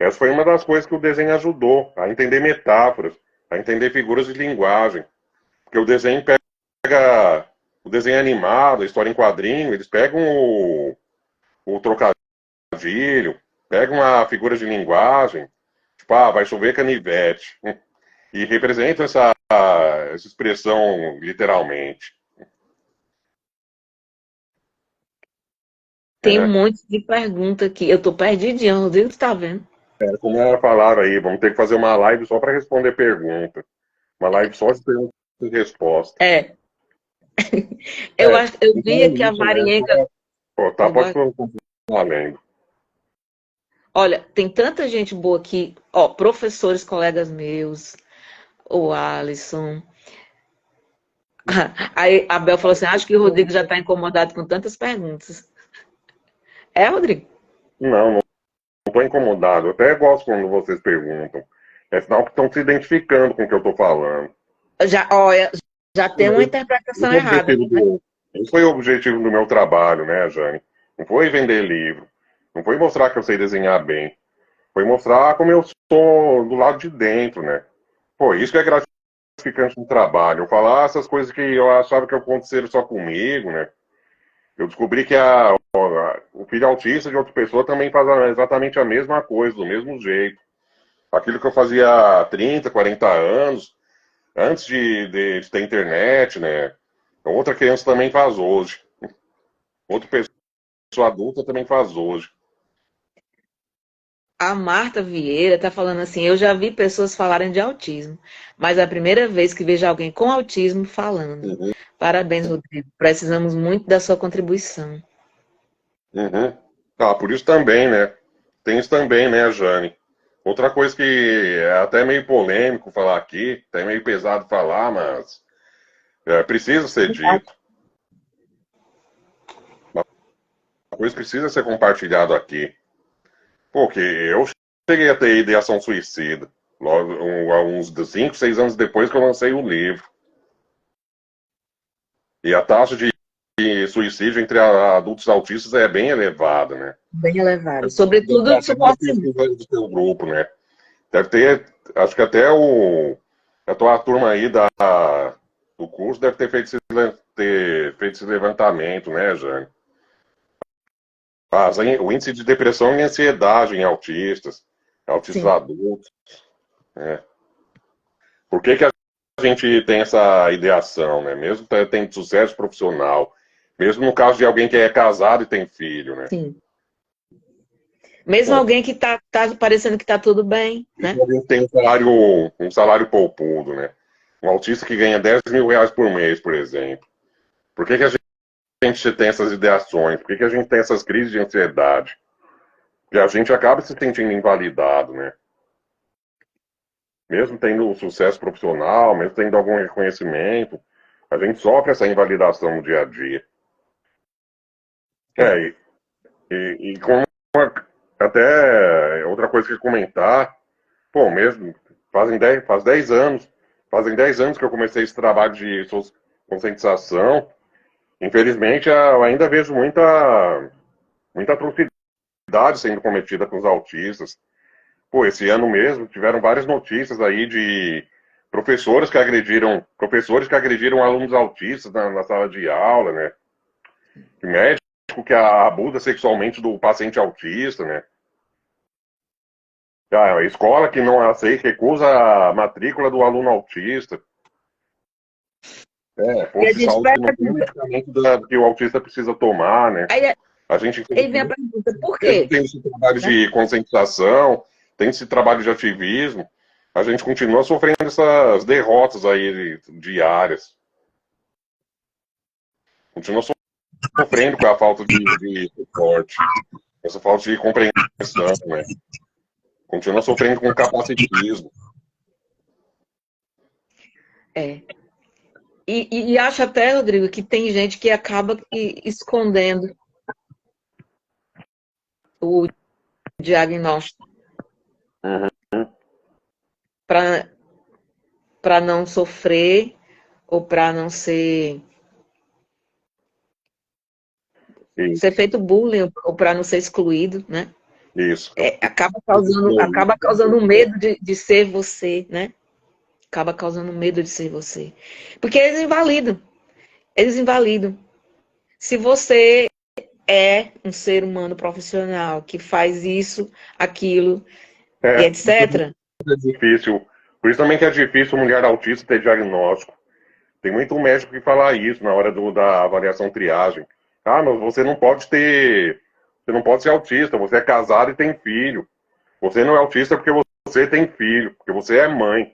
Essa foi uma das coisas que o desenho ajudou, a entender metáforas, a entender figuras de linguagem. Porque o desenho pega o desenho animado, a história em quadrinho, eles pegam o trocadilho, pegam a figura de linguagem, tipo, vai chover canivete, e representam essa expressão literalmente. Tem um monte de pergunta aqui. Eu tô perdidinha, o Rodrigo tá vendo? Como falaram aí, vamos ter que fazer uma live só para responder pergunta. Uma live só de perguntas e respostas. Eu vi aqui a Marienga. Né? Pode continuar lendo. Olha, tem tanta gente boa aqui, professores, colegas meus, o Alisson. Aí a Bel falou assim, acho que o Rodrigo já está incomodado com tantas perguntas. Rodrigo? Não estou incomodado. Eu até gosto quando vocês perguntam. É sinal que estão se identificando com o que eu estou falando. Já tem uma interpretação errada. Esse foi o objetivo do meu trabalho, né, Jane? Não foi vender livro. Não foi mostrar que eu sei desenhar bem. Foi mostrar como eu sou do lado de dentro, né? Pô, isso que é gratificante no trabalho. Eu falar essas coisas que eu achava que aconteceram só comigo, né? Eu descobri que o filho autista de outra pessoa também faz exatamente a mesma coisa, do mesmo jeito. Aquilo que eu fazia há 30, 40 anos, antes de ter internet, né? Outra criança também faz hoje. Outra pessoa adulta também faz hoje. A Marta Vieira está falando assim, eu já vi pessoas falarem de autismo, mas é a primeira vez que vejo alguém com autismo falando. Uhum. Parabéns, Rodrigo. Precisamos muito da sua contribuição. Uhum. Por isso também, né? Tem isso também, né, Jane? Outra coisa que é até meio polêmico falar aqui, até meio pesado falar, mas precisa ser dito. Uma coisa precisa ser compartilhado aqui. Porque eu cheguei a ter ideação suicida, logo, uns 5, 6 anos depois que eu lancei o livro. E a taxa de suicídio entre adultos autistas é bem elevada, né? Bem elevada. Sobretudo no suporte do seu grupo, né? Deve ter, acho que até a tua turma aí do curso deve ter feito esse levantamento, né, Jane? O índice de depressão e ansiedade em autistas adultos. Né? Por que a gente tem essa ideação, né? Mesmo tendo sucesso profissional, mesmo no caso de alguém que é casado e tem filho, né? Sim. Mesmo alguém que tá parecendo que tá tudo bem, né? Alguém tem um salário poupudo, né? Um autista que ganha 10 mil reais por mês, por exemplo. Por que a gente tem essas ideações? Por que a gente tem essas crises de ansiedade? Porque a gente acaba se sentindo invalidado, né? Mesmo tendo sucesso profissional, mesmo tendo algum reconhecimento, a gente sofre essa invalidação no dia a dia. E como até outra coisa que comentar, mesmo, faz 10 anos que eu comecei esse trabalho de conscientização, Infelizmente, eu ainda vejo muita atrocidade sendo cometida com os autistas. Pô, esse ano mesmo tiveram várias notícias aí de professores que agrediram alunos autistas na sala de aula, né? De médico que abusa sexualmente do paciente autista, né? A escola que não aceita, recusa a matrícula do aluno autista. E a Posto de gente saúde que não tem o medicamento que o autista precisa tomar, né? aí, A gente, aí vem a pergunta, por mesmo quê? tendo esse trabalho Né? de conscientização, tem esse trabalho de ativismo, a gente continua sofrendo essas derrotas aí diárias. Continua sofrendo com a falta de suporte, essa falta de compreensão, né? Continua sofrendo com capacitismo. É. E acho até, Rodrigo, que tem gente que acaba escondendo o diagnóstico para não sofrer ou para não ser Isso, feito bullying ou para não ser excluído, né? isso. Acaba causando medo de ser você, né? Acaba causando medo de ser você. Porque eles invalidam. Eles invalidam. Se você é um ser humano profissional que faz isso, aquilo e etc. É difícil. Por isso também que é difícil mulher autista ter diagnóstico. Tem muito médico que fala isso na hora da avaliação triagem. Ah, mas você não pode ser autista, você é casado e tem filho. Você não é autista porque você tem filho, porque você é mãe.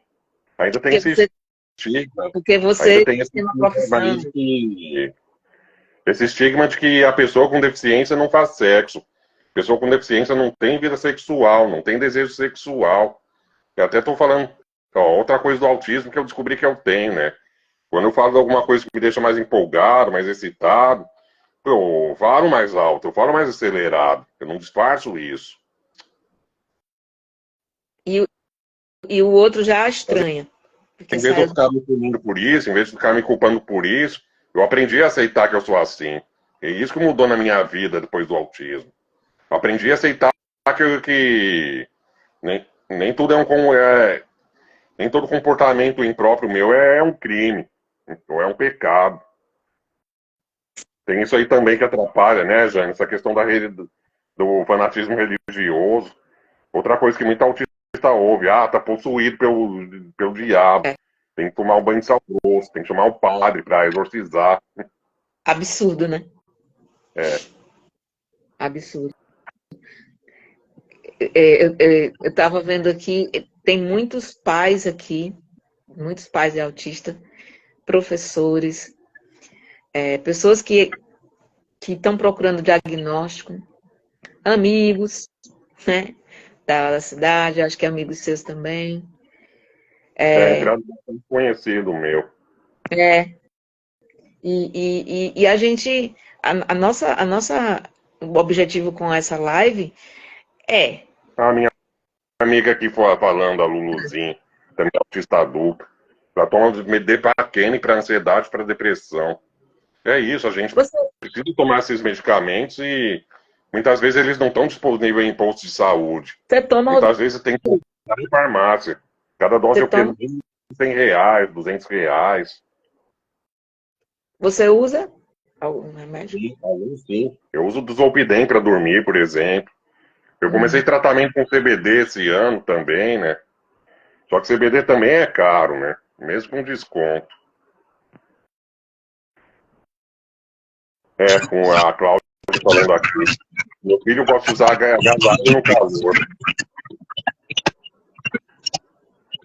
Ainda tem Porque esse você, estigma, porque ainda você tem esse tem uma estigma aí profissão. esse estigma de que a pessoa com deficiência não faz sexo. A pessoa com deficiência não tem vida sexual, não tem desejo sexual. Eu até estou falando, ó, outra coisa do autismo que eu descobri que eu tenho, né? Quando eu falo de alguma coisa que me deixa mais empolgado, mais excitado, eu falo mais alto, eu falo mais acelerado. Eu não disfarço isso. E, e o outro já estranha. Porque Em vez de eu saiu. ficar me punindo por isso, em vez de ficar me culpando por isso, eu aprendi a aceitar que eu sou assim. É isso que mudou na minha vida depois do autismo. Eu aprendi a aceitar que nem tudo nem todo comportamento impróprio meu é um crime, ou é um pecado. Tem isso aí também que atrapalha, né, Jane? Essa questão do fanatismo religioso. Outra coisa que muito autista ouve, tá possuído pelo diabo. É Tem que tomar um banho de sal grosso, tem que chamar um padre para exorcizar. absurdo, né? É, Absurdo. Eu estava vendo aqui, tem muitos pais aqui, muitos pais de autista, professores, pessoas que estão procurando diagnóstico, amigos, né? Da cidade, acho que amigos seus também. entrado bastante conhecido meu. É, e a gente, o objetivo com essa live é, A minha amiga aqui foi falando, a Luluzinha, também é autista adulta. Ela toma de para Kenny, para ansiedade, para depressão. É isso, a gente você, precisa tomar esses medicamentos e muitas vezes eles não estão disponíveis em postos de saúde. você toma, Muitas vezes tem que comprar em farmácia. Cada dose você é o quê? toma, No mínimo R$100, R$200. você usa algum remédio? Sim, alguns sim. Eu uso do Zolpidem para dormir, por exemplo. Eu comecei Uhum. tratamento com CBD esse ano também, né? Só que CBD também é caro, né? Mesmo com desconto. Com a Cláudia falando aqui. Meu filho gosta de usar agasalho no calor.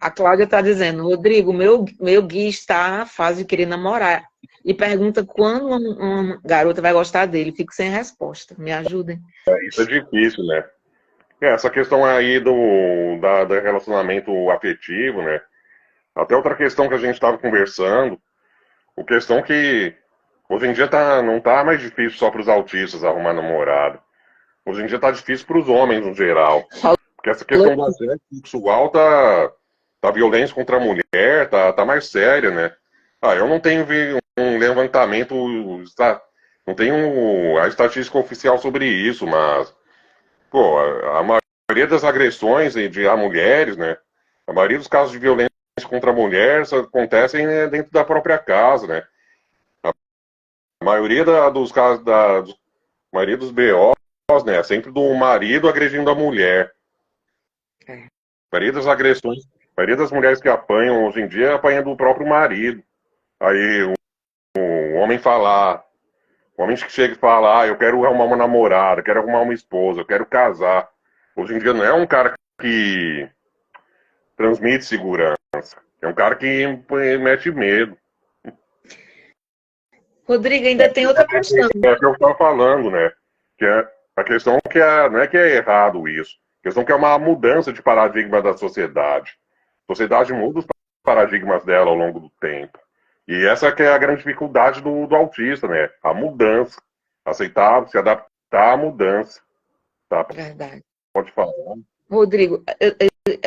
A Cláudia está dizendo, Rodrigo, meu Gui está na fase de querer namorar. E pergunta quando uma garota vai gostar dele. Fico sem resposta. Me ajudem. Isso é difícil, né? Essa questão aí do relacionamento afetivo, né? Até outra questão que a gente estava conversando, a questão que hoje em dia não tá mais difícil só para os autistas arrumar namorado. Hoje em dia tá difícil para os homens no geral. Porque essa questão do assédio sexual tá violência contra a mulher, tá mais séria, né? Eu não tenho um levantamento, não tenho a estatística oficial sobre isso, mas, pô, a maioria das agressões a mulheres, né? A maioria dos casos de violência contra a mulher acontecem, né, dentro da própria casa, né? A maioria dos casos, a maioria dos BOs, né, é sempre do marido agredindo a mulher. É. A maioria das agressões, a maioria das mulheres que apanham hoje em dia apanham do próprio marido. Aí o homem falar, o homem que chega e fala, eu quero arrumar uma namorada, quero arrumar uma esposa, eu quero casar. Hoje em dia não é um cara que transmite segurança, é um cara que mete medo. Rodrigo, ainda tem outra questão. É o que eu estou falando, né? Que é a questão não é que é errado isso. A questão que é uma mudança de paradigma da sociedade. A sociedade muda os paradigmas dela ao longo do tempo. E essa que é a grande dificuldade do autista, né? A mudança. Aceitar, se adaptar à mudança. Tá? Verdade. Pode falar. Rodrigo,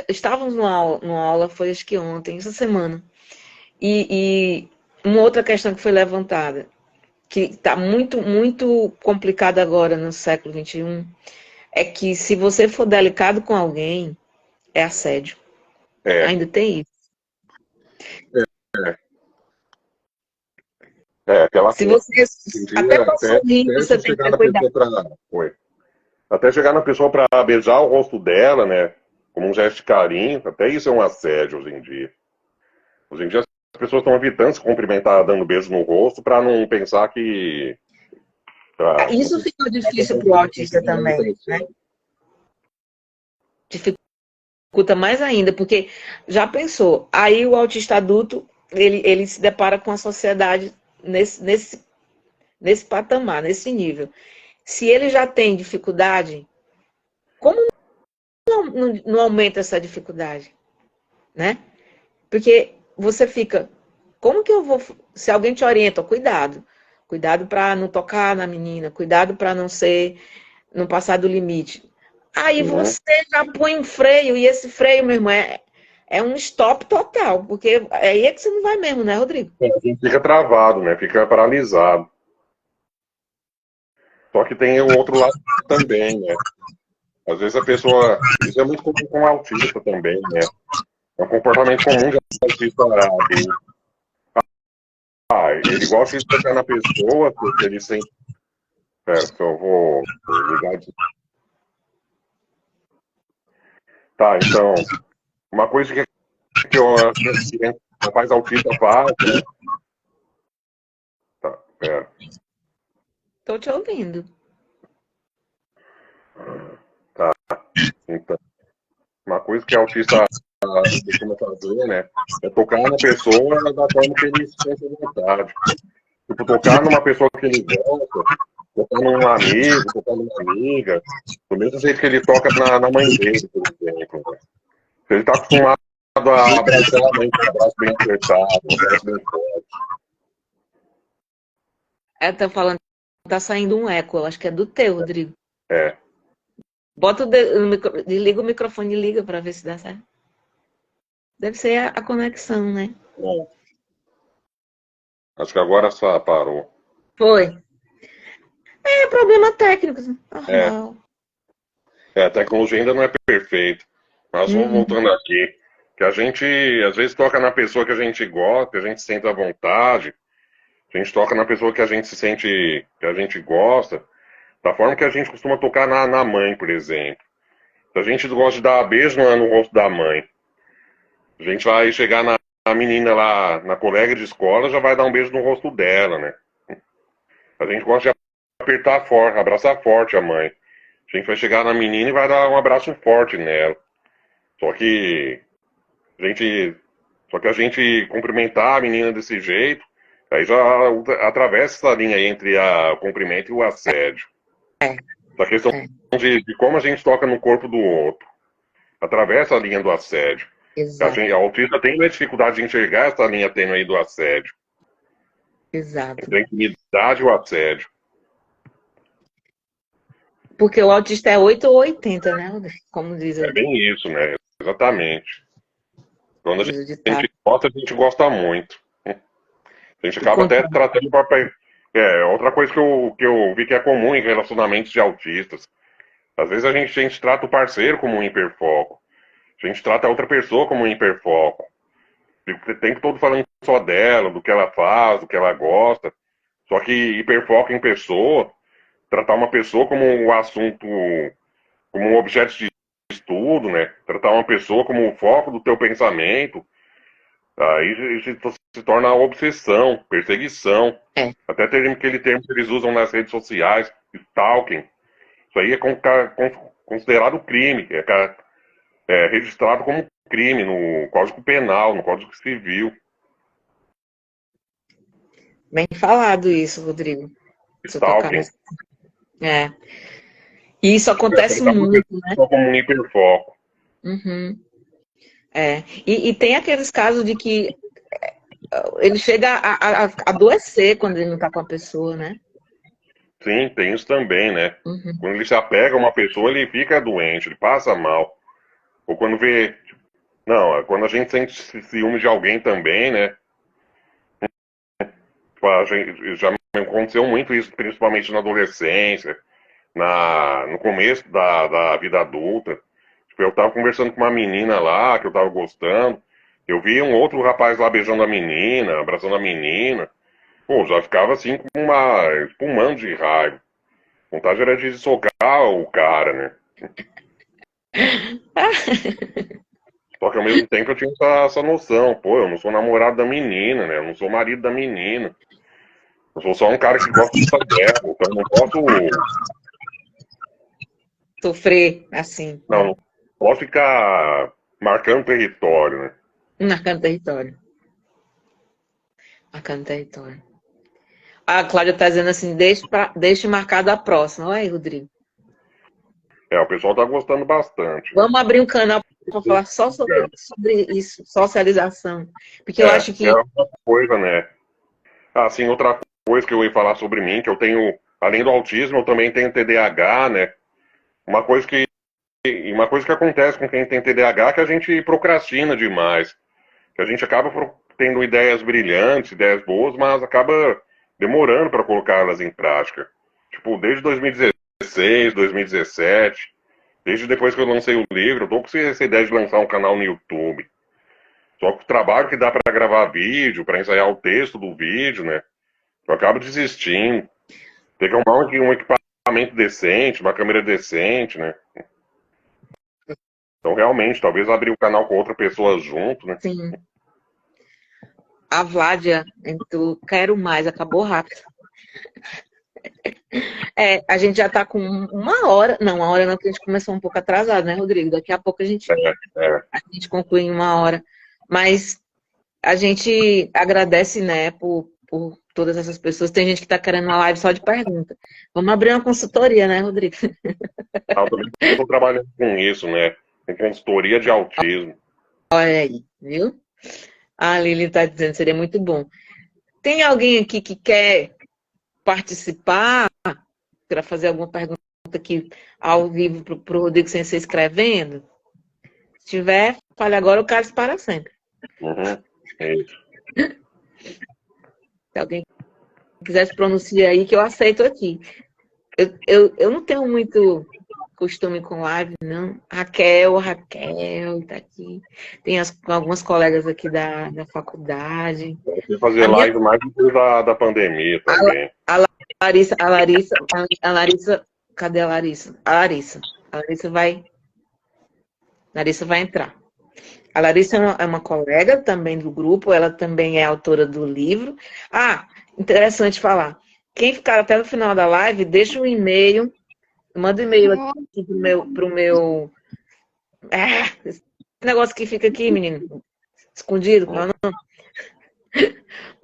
estávamos numa aula, foi acho que ontem, essa semana, e uma outra questão que foi levantada, que está muito, muito complicada agora no século XXI, é que se você for delicado com alguém, é assédio. É, Ainda tem isso. aquela Se coisa. você, Um até dia, para sorrir, até você se tem que chegar ter na cuidado. pessoa até chegar na pessoa para beijar o rosto dela, né? Como um gesto de carinho, até isso é um assédio hoje em dia. Hoje em dia as pessoas estão evitando se cumprimentar dando beijo no rosto para não pensar que. Pra, Isso ficou difícil para o autista também, né? Dificulta mais ainda, porque já pensou, aí o autista adulto, ele se depara com a sociedade nesse patamar, nesse nível. Se ele já tem dificuldade, como não aumenta essa dificuldade, né? Porque você fica, como que eu vou, se alguém te orienta, cuidado para não tocar na menina, cuidado para não passar do limite. Aí uhum. você já põe um freio, e esse freio, meu irmão, é um stop total, porque aí é que você não vai mesmo, né, Rodrigo? A gente fica travado, né? Fica paralisado. Só que tem o outro lado também, né? Às vezes a pessoa. Isso é muito comum com o autista também, né? É um comportamento comum de autista adulto. Ele gosta de tocar na pessoa, porque ele sente. Pera, que eu vou ligar de. Tá, então. Uma coisa que o rapaz autista faz, né? Tá, pera. Tô te ouvindo. Tá, então. Uma coisa que autista costuma fazer, né? É tocar na pessoa da forma que ele se sente à vontade. Tipo, tocar numa pessoa que ele gosta, tocar num amigo, tocar numa amiga, do mesmo jeito que ele toca na mãe dele, por exemplo. Né? Ele tá acostumado a abraçar a mãe com um abraço bem apertado, um abraço bem forte. Tá falando, tá saindo um eco, eu acho que é do teu, Rodrigo. É. Bota desliga o microfone e liga para ver se dá certo. Deve ser a conexão, né? Bom, acho que agora só parou. Foi. É problema técnico, É, normal. a tecnologia ainda não é perfeita. Mas vamos Uhum. voltando aqui. Que a gente, às vezes, toca na pessoa que a gente gosta, que a gente sente à vontade. A gente toca na pessoa que a gente se sente, que a gente gosta. Da forma que a gente costuma tocar na mãe, por exemplo. Se a gente gosta de dar beijo no rosto da mãe, a gente vai chegar na menina lá, na colega de escola, já vai dar um beijo no rosto dela, né? A gente gosta de apertar forte, abraçar forte a mãe. A gente vai chegar na menina e vai dar um abraço forte nela. Só que a gente, só que a gente cumprimentar a menina desse jeito, aí já atravessa essa linha entre o cumprimento e o assédio. É, A questão é, de como a gente toca no corpo do outro. Atravessa a linha do assédio. exato, A autista tem uma dificuldade de enxergar essa linha tênue aí do assédio. exato. Entre a intimidade e o assédio. Porque o autista é 8 ou 80, né, Rodrigo? Como É bem isso, né? Exatamente. Quando a diz o ditado. gente gosta muito. A gente acaba até tratando outra coisa que eu vi que é comum em relacionamentos de autistas. Às vezes a gente trata o parceiro como um hiperfoco. A gente trata a outra pessoa como um hiperfoco. Tem que todo falando só dela, do que ela faz, do que ela gosta. Só que hiperfoco em pessoa, tratar uma pessoa como um assunto, como um objeto de estudo, né? Tratar uma pessoa como o foco do teu pensamento, aí se torna obsessão, perseguição. É. Até aquele termo que eles usam nas redes sociais, stalking. Isso aí é considerado crime, é registrado como crime no Código Penal, no Código Civil. Bem falado isso, Rodrigo. Stalking. É. E isso acontece muito, né? Só como um hiperfoco. Uhum. É. E tem aqueles casos de que ele chega a adoecer quando ele não está com a pessoa, né? Sim, tem isso também, né? Uhum. Quando ele se apega a uma pessoa, ele fica doente, ele passa mal. Ou quando vê. Não, quando a gente sente ciúme de alguém também, né? Já me aconteceu muito isso, principalmente na adolescência, no começo da vida adulta. Tipo, eu tava conversando com uma menina lá, que eu tava gostando. Eu vi um outro rapaz lá beijando a menina, abraçando a menina. Pô, já ficava assim com espumando de raiva. Vontade era de socar o cara, né? Só que ao mesmo tempo eu tinha essa noção, pô, eu não sou namorado da menina, né? Eu não sou marido da menina. Eu sou só um cara que gosta dela, então eu não posso. Sofrer assim. Não posso ficar marcando território, né? Marcando território. Marcando território. A Cláudia está dizendo assim, deixe marcado a próxima. Olha aí, Rodrigo. O pessoal tá gostando bastante. Vamos abrir um canal para falar só sobre isso, socialização. Porque eu acho que. É outra coisa, né? Assim, outra coisa que eu ia falar sobre mim, que eu tenho, além do autismo, eu também tenho TDAH, né? Uma coisa que acontece com quem tem TDAH é que a gente procrastina demais. Que a gente acaba tendo ideias brilhantes, ideias boas, mas acaba demorando para colocá-las em prática. Tipo, desde 2016, 2017, desde depois que eu lancei o livro, eu tô com essa ideia de lançar um canal no YouTube. Só que o trabalho que dá para gravar vídeo, para ensaiar o texto do vídeo, né? Eu acabo desistindo. Tem que arrumar um equipamento decente, uma câmera decente, né? Então, realmente, talvez abrir o canal com outra pessoa junto, né? Sim. A Vládia entrou, quero mais, acabou rápido. A gente já está com uma hora. Não, uma hora não, porque a gente começou um pouco atrasado, né, Rodrigo? Daqui a pouco a gente conclui em uma hora. Mas a gente agradece, né, por todas essas pessoas. Tem gente que está querendo uma live só de pergunta. Vamos abrir uma consultoria, né, Rodrigo? Eu também estou trabalhando com isso, né? Com consultoria de autismo. Olha aí, viu? A Lili está dizendo que seria muito bom. Tem alguém aqui que quer participar, para fazer alguma pergunta aqui ao vivo para o Rodrigo sem ser escrevendo? Se tiver, fale agora, eu quero para sempre. Uhum. É isso. Se alguém quiser se pronunciar aí, que eu aceito aqui. Eu não tenho muito costume com live, não. Raquel tá aqui. Tem algumas colegas aqui da faculdade. Eu fui fazer live mais depois da pandemia também. A Larissa, cadê a Larissa? A Larissa vai entrar. A Larissa é uma colega também do grupo, ela também é autora do livro. Interessante falar. Quem ficar até no final da live, deixa um e-mail, manda um e-mail aqui pro meu esse negócio que fica aqui, menino, escondido, não.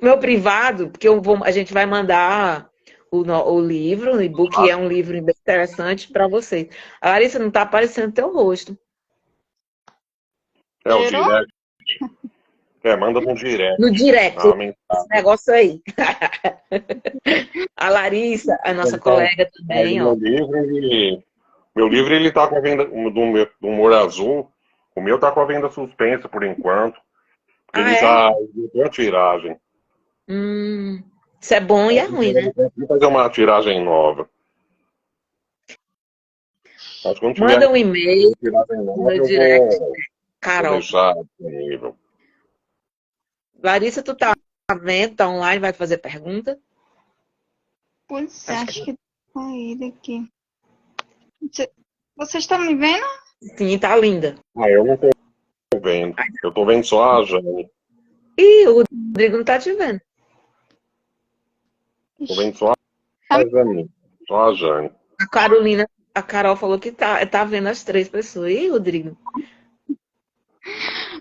Meu privado, porque a gente vai mandar o livro, o e-book é um livro bem interessante para vocês. A Larissa, não está aparecendo teu rosto. O direct. Manda no direct. No direct, esse negócio aí. A Larissa, a nossa colega também, ó. Meu livro, ele tá com a venda do Humor Azul. O meu tá com a venda suspensa por enquanto. Porque ele já deu a tiragem. Isso é bom e é ruim, né? Vou fazer uma tiragem nova. Mas quando tiver Manda um e-mail uma tiragem no nova, meu eu direct, vou Carol. deixar disponível. Larissa, tu tá vendo? Tá online? Vai fazer pergunta? Pois é, Acho acho que que tá ele aqui. Vocês estão me vendo? sim, tá linda. Eu não tô vendo. Eu tô vendo só a Jane. Ih, o Rodrigo não tá te vendo. Tô vendo só a Jane. Só a Jane. A Carolina, a Carol falou que tá vendo as 3 pessoas. Ih, Rodrigo.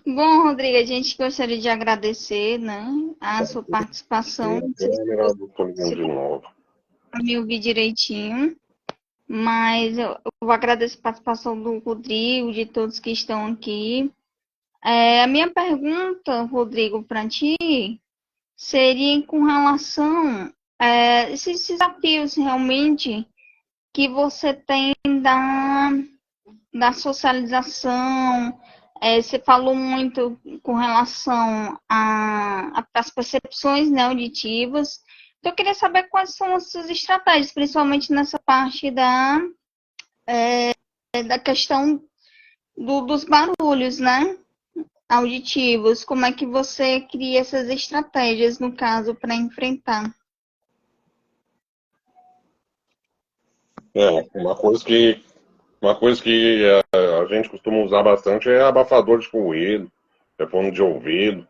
Bom, Rodrigo, a gente gostaria de agradecer, né, a sua participação. Não sei se Eu tô ligando de novo. você me ouvir direitinho, mas eu vou agradecer a participação do Rodrigo, de todos que estão aqui. A minha pergunta, Rodrigo, para ti seria com relação a esses desafios realmente que você tem da socialização. Você falou muito com relação às percepções, né, auditivas. Então, eu queria saber quais são as suas estratégias, principalmente nessa parte da questão dos barulhos, né, auditivos. Como é que você cria essas estratégias, no caso, para enfrentar? Uma coisa que a gente costuma usar bastante é abafador de ruído, é fone de ouvido.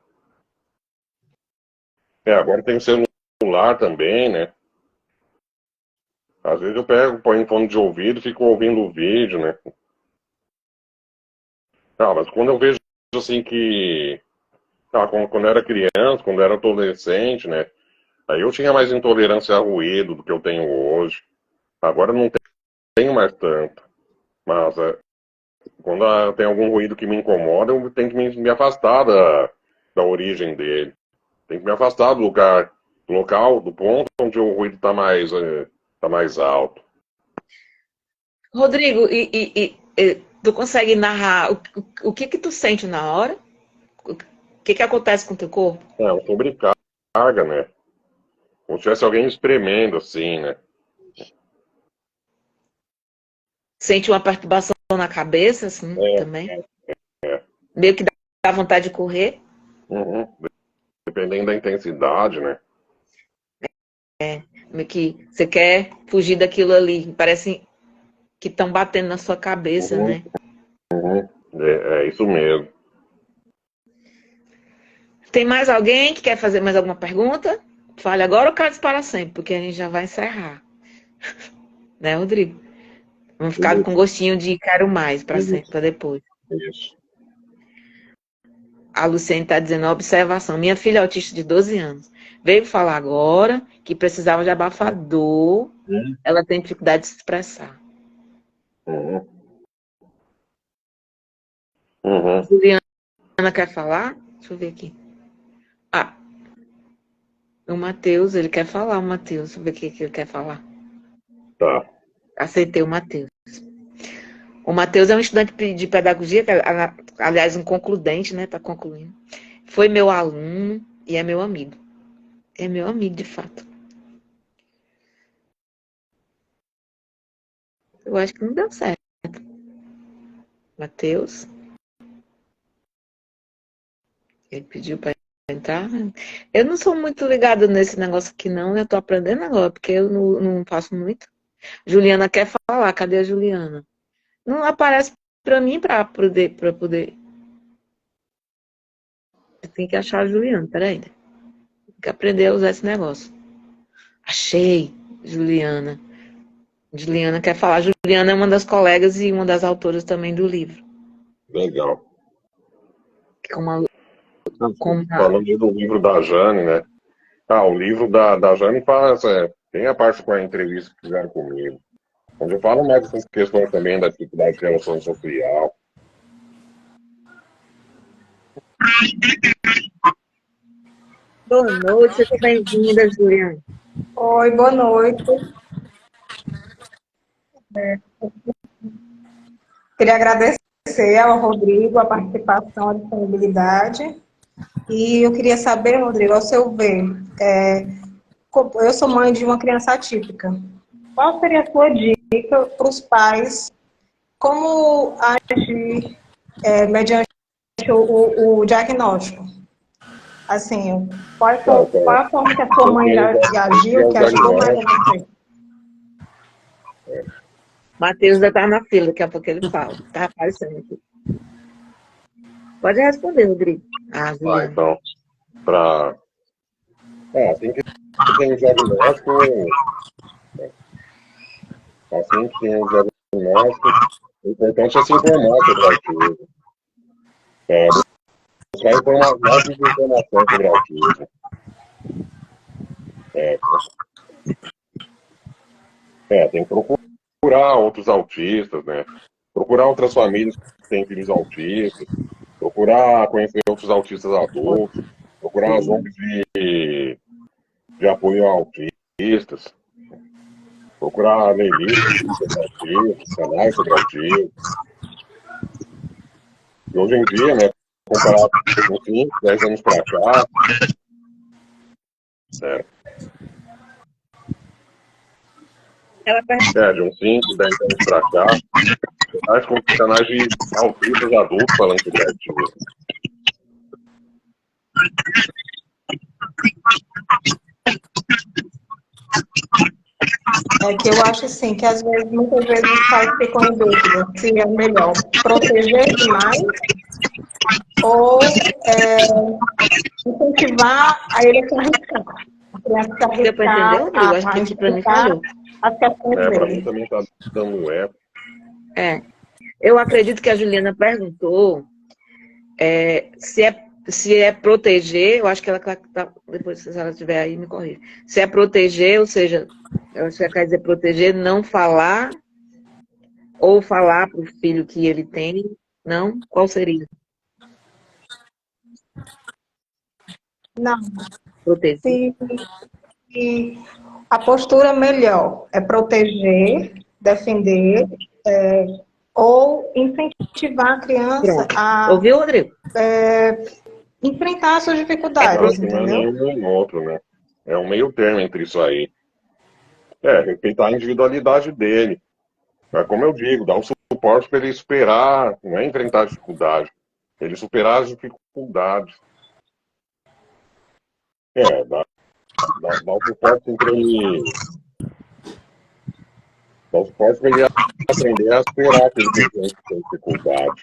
Agora tem celular também, né? Às vezes eu pego, ponho fone de ouvido e fico ouvindo o vídeo, né? Mas quando eu vejo assim que. Quando eu era criança, quando eu era adolescente, né? Aí eu tinha mais intolerância a ruído do que eu tenho hoje. Agora eu não tenho mais tanto. Mas quando tem algum ruído que me incomoda, eu tenho que me afastar da origem dele. Tenho que me afastar do local, do ponto onde o ruído tá mais alto. Rodrigo, tu consegue narrar o que que tu sente na hora? O que acontece com o teu corpo? Um sobrecarga, né? Como se tivesse alguém espremendo, assim, né? Sente uma perturbação na cabeça, assim, também? É. Meio que dá vontade de correr? Uhum. Dependendo da intensidade, né? Meio que você quer fugir daquilo ali. Parece que estão batendo na sua cabeça, Uhum. né? Uhum. É isso mesmo. Tem mais alguém que quer fazer mais alguma pergunta? Fale agora ou cale para sempre, porque a gente já vai encerrar. Né, Rodrigo? Vamos ficar com gostinho de quero mais para depois. Isso. A Luciene está dizendo, observação, minha filha autista de 12 anos veio falar agora que precisava de abafador, ela tem dificuldade de se expressar. Uhum. Uhum. Juliana quer falar? Deixa eu ver aqui. O Matheus, ele quer falar, o Matheus. Deixa eu ver o que ele quer falar. Tá. Aceitei o Matheus. O Matheus é um estudante de pedagogia, aliás, um concludente, né? Está concluindo. Foi meu aluno e é meu amigo. É meu amigo, de fato. Eu acho que não deu certo. Matheus. Ele pediu para entrar. Eu não sou muito ligada nesse negócio aqui, não. Eu tô aprendendo agora, porque eu não faço muito. Juliana quer falar. Cadê a Juliana? Não aparece para mim para poder. Tem que achar a Juliana. Peraí. Tem que aprender a usar esse negócio. Achei, Juliana. Juliana quer falar. Juliana é uma das colegas e uma das autoras também do livro. Legal. Como Falando do livro da Jane, né? O livro da Jane tem a parte com a entrevista que fizeram comigo. Onde eu falo mais dessas questões também da dificuldade de relação social. Boa noite, seja bem-vinda, Juliana. Oi, boa noite. Queria agradecer ao Rodrigo a participação, a disponibilidade. E eu queria saber, Rodrigo, ao seu ver, eu sou mãe de uma criança atípica. Qual seria a sua dica para os pais? Como agir mediante o diagnóstico? Assim, qual a forma que a sua mãe agiu, que ajudou mais a você? Matheus já está na fila, daqui a pouco ele fala. Tá aparecendo aqui. Pode responder, Rodrigo. Juliana. Então, assim que tem o diagnóstico, assim que tem o diagnóstico, o importante é se informar sobre o autismo. Buscar mais informação sobre o autismo. Tem que procurar outros autistas, né? Procurar outras famílias que têm filhos autistas, procurar conhecer outros autistas adultos, procurar as ONGs de apoio a autistas, procurar ler livros sobre autistas, canais sobre autismo. E hoje em dia, né, comparado com 5, 10 anos para cá, de uns 5, 10 anos para cá, com canais de autistas adultos falando sobre autismo. É que eu acho assim, que muitas vezes os pais ficam em dúvida se é melhor proteger demais ou incentivar a ele a se arriscar. A criança se Deu para entender, Rodrigo? Acho que aqui para mim falhou. As questões Para dele. mim também está dando eco. Eu acredito que a Juliana perguntou se é proteger, eu acho que ela tá, depois se ela estiver aí, me corrija. Se é proteger, ou seja, eu acho que ela quer dizer proteger, não falar, ou falar para o filho que ele tem, não? Qual seria? Não. Proteger. Se a postura melhor é proteger, defender, ou incentivar a criança a Ouviu, Rodrigo? enfrentar suas dificuldades, entendeu? Não é nenhum outro, né? É um meio termo entre isso aí. Respeitar a individualidade dele. Como eu digo, dar um suporte para ele superar, não é enfrentar a dificuldade, ele superar as dificuldades. Dar um suporte para ele. Dar um suporte para ele aprender a superar aquele que tem dificuldade.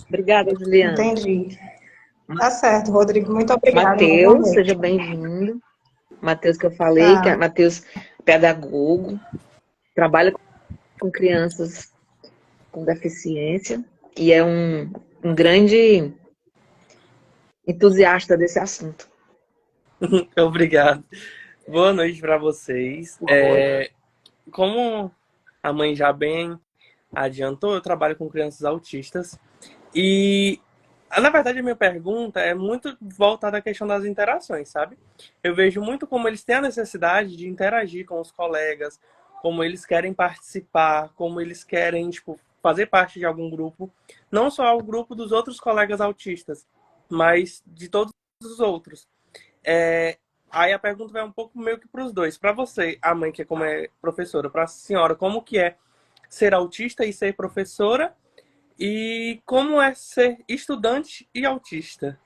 Obrigada, Juliana. Entendi. Tá certo, Rodrigo. Muito obrigada. Matheus, seja bem-vindo. Matheus, que eu falei, que é Matheus pedagogo, trabalha com crianças com deficiência e é um grande entusiasta desse assunto. Obrigado. Boa noite para vocês. Como a mãe já bem adiantou, eu trabalho com crianças autistas e, na verdade, a minha pergunta é muito voltada à questão das interações, sabe? Eu vejo muito como eles têm a necessidade de interagir com os colegas, como eles querem participar, como eles querem, fazer parte de algum grupo, não só o grupo dos outros colegas autistas, mas de todos os outros. Aí a pergunta vai um pouco meio que para os dois. Para você, a mãe, que é como é professora, para a senhora, como que é ser autista e ser professora? E como é ser estudante e autista?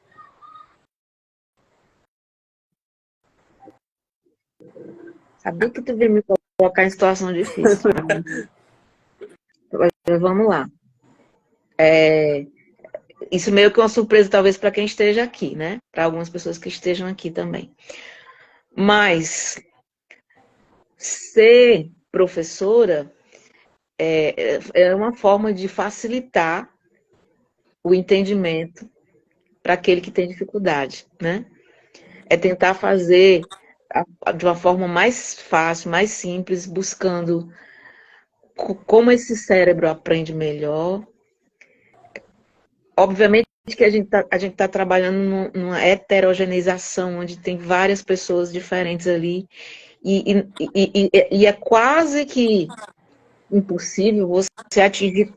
Sabia que tu veio me colocar em situação difícil. Vamos lá. Isso meio que uma surpresa, talvez, para quem esteja aqui, né? Para algumas pessoas que estejam aqui também. Mas ser professora é uma forma de facilitar o entendimento para aquele que tem dificuldade, né? É tentar fazer de uma forma mais fácil, mais simples, buscando como esse cérebro aprende melhor. Obviamente que a gente tá trabalhando numa heterogeneização, onde tem várias pessoas diferentes ali, e é quase que impossível você atingir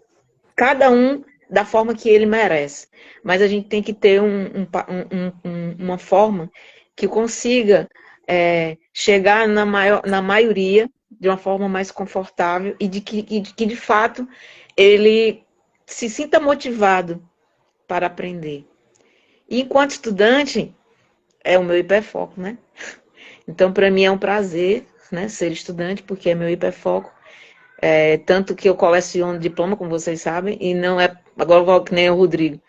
cada um da forma que ele merece. Mas a gente tem que ter uma forma que consiga chegar na maioria de uma forma mais confortável e de que de fato ele se sinta motivado para aprender. E enquanto estudante, é o meu hiperfoco, né? Então, para mim é um prazer, né, ser estudante, porque é meu hiperfoco. Tanto que eu coleciono diploma, como vocês sabem, e não é, agora eu vou que nem o Rodrigo,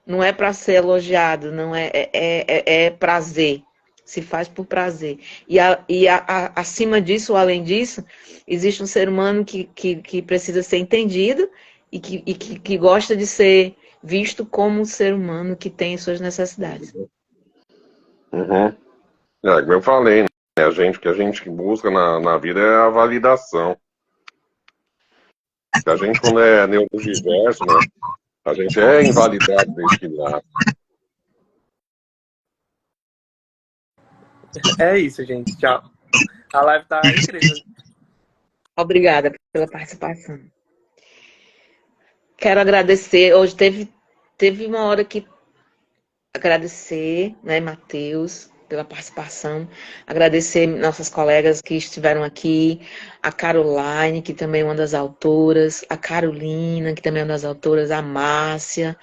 não é para ser elogiado, não é prazer, se faz por prazer. Acima disso, ou além disso, existe um ser humano que precisa ser entendido e que gosta de ser visto como um ser humano que tem suas necessidades. Uhum. Como eu falei, né? O que a gente busca na vida é a validação. A gente, quando é neurodiverso, né? A gente é invalidado desde que nasce. É isso, gente. Tchau. A live tá incrível. Obrigada pela participação. Quero agradecer. Hoje teve uma hora que agradecer, né, Matheus, pela participação. Agradecer nossas colegas que estiveram aqui, a Caroline, que também é uma das autoras, a Carolina, que também é uma das autoras, a Márcia,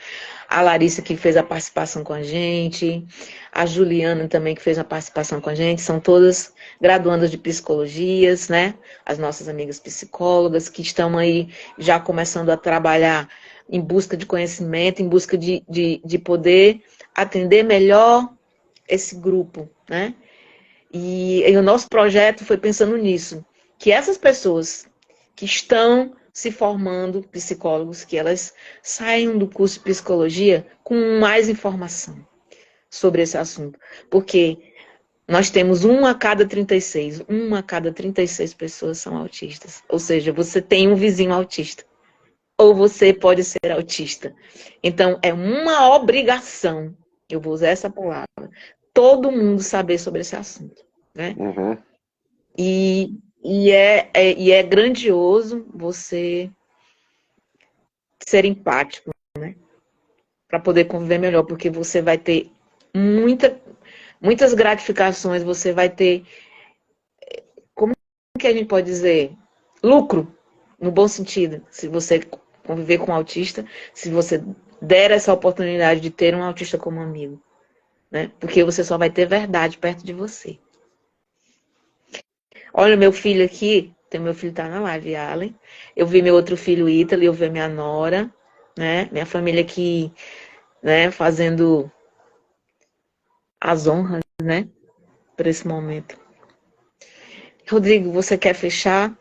a Larissa, que fez a participação com a gente, a Juliana também, que fez a participação com a gente. São todas graduandas de psicologias, né? As nossas amigas psicólogas que estão aí já começando a trabalhar em busca de conhecimento, em busca de poder atender melhor esse grupo, né? E o nosso projeto foi pensando nisso, que essas pessoas que estão se formando psicólogos, que elas saiam do curso de psicologia com mais informação sobre esse assunto. Porque nós temos 1 a cada 36 pessoas são autistas. Ou seja, você tem um vizinho autista. Ou você pode ser autista. Então, é uma obrigação, eu vou usar essa palavra, todo mundo saber sobre esse assunto, né? Uhum. E é grandioso você ser empático, né? Para poder conviver melhor, porque você vai ter muitas gratificações, você vai ter, como que a gente pode dizer? Lucro, no bom sentido, se você conviver com um autista, se você der essa oportunidade de ter um autista como amigo, né? Porque você só vai ter verdade perto de você. Olha, meu filho aqui, meu filho tá na live, Allen. Eu vi meu outro filho, Ítalo, eu vi minha nora, né? Minha família aqui, né? Fazendo as honras, né? Para esse momento. Rodrigo, você quer fechar?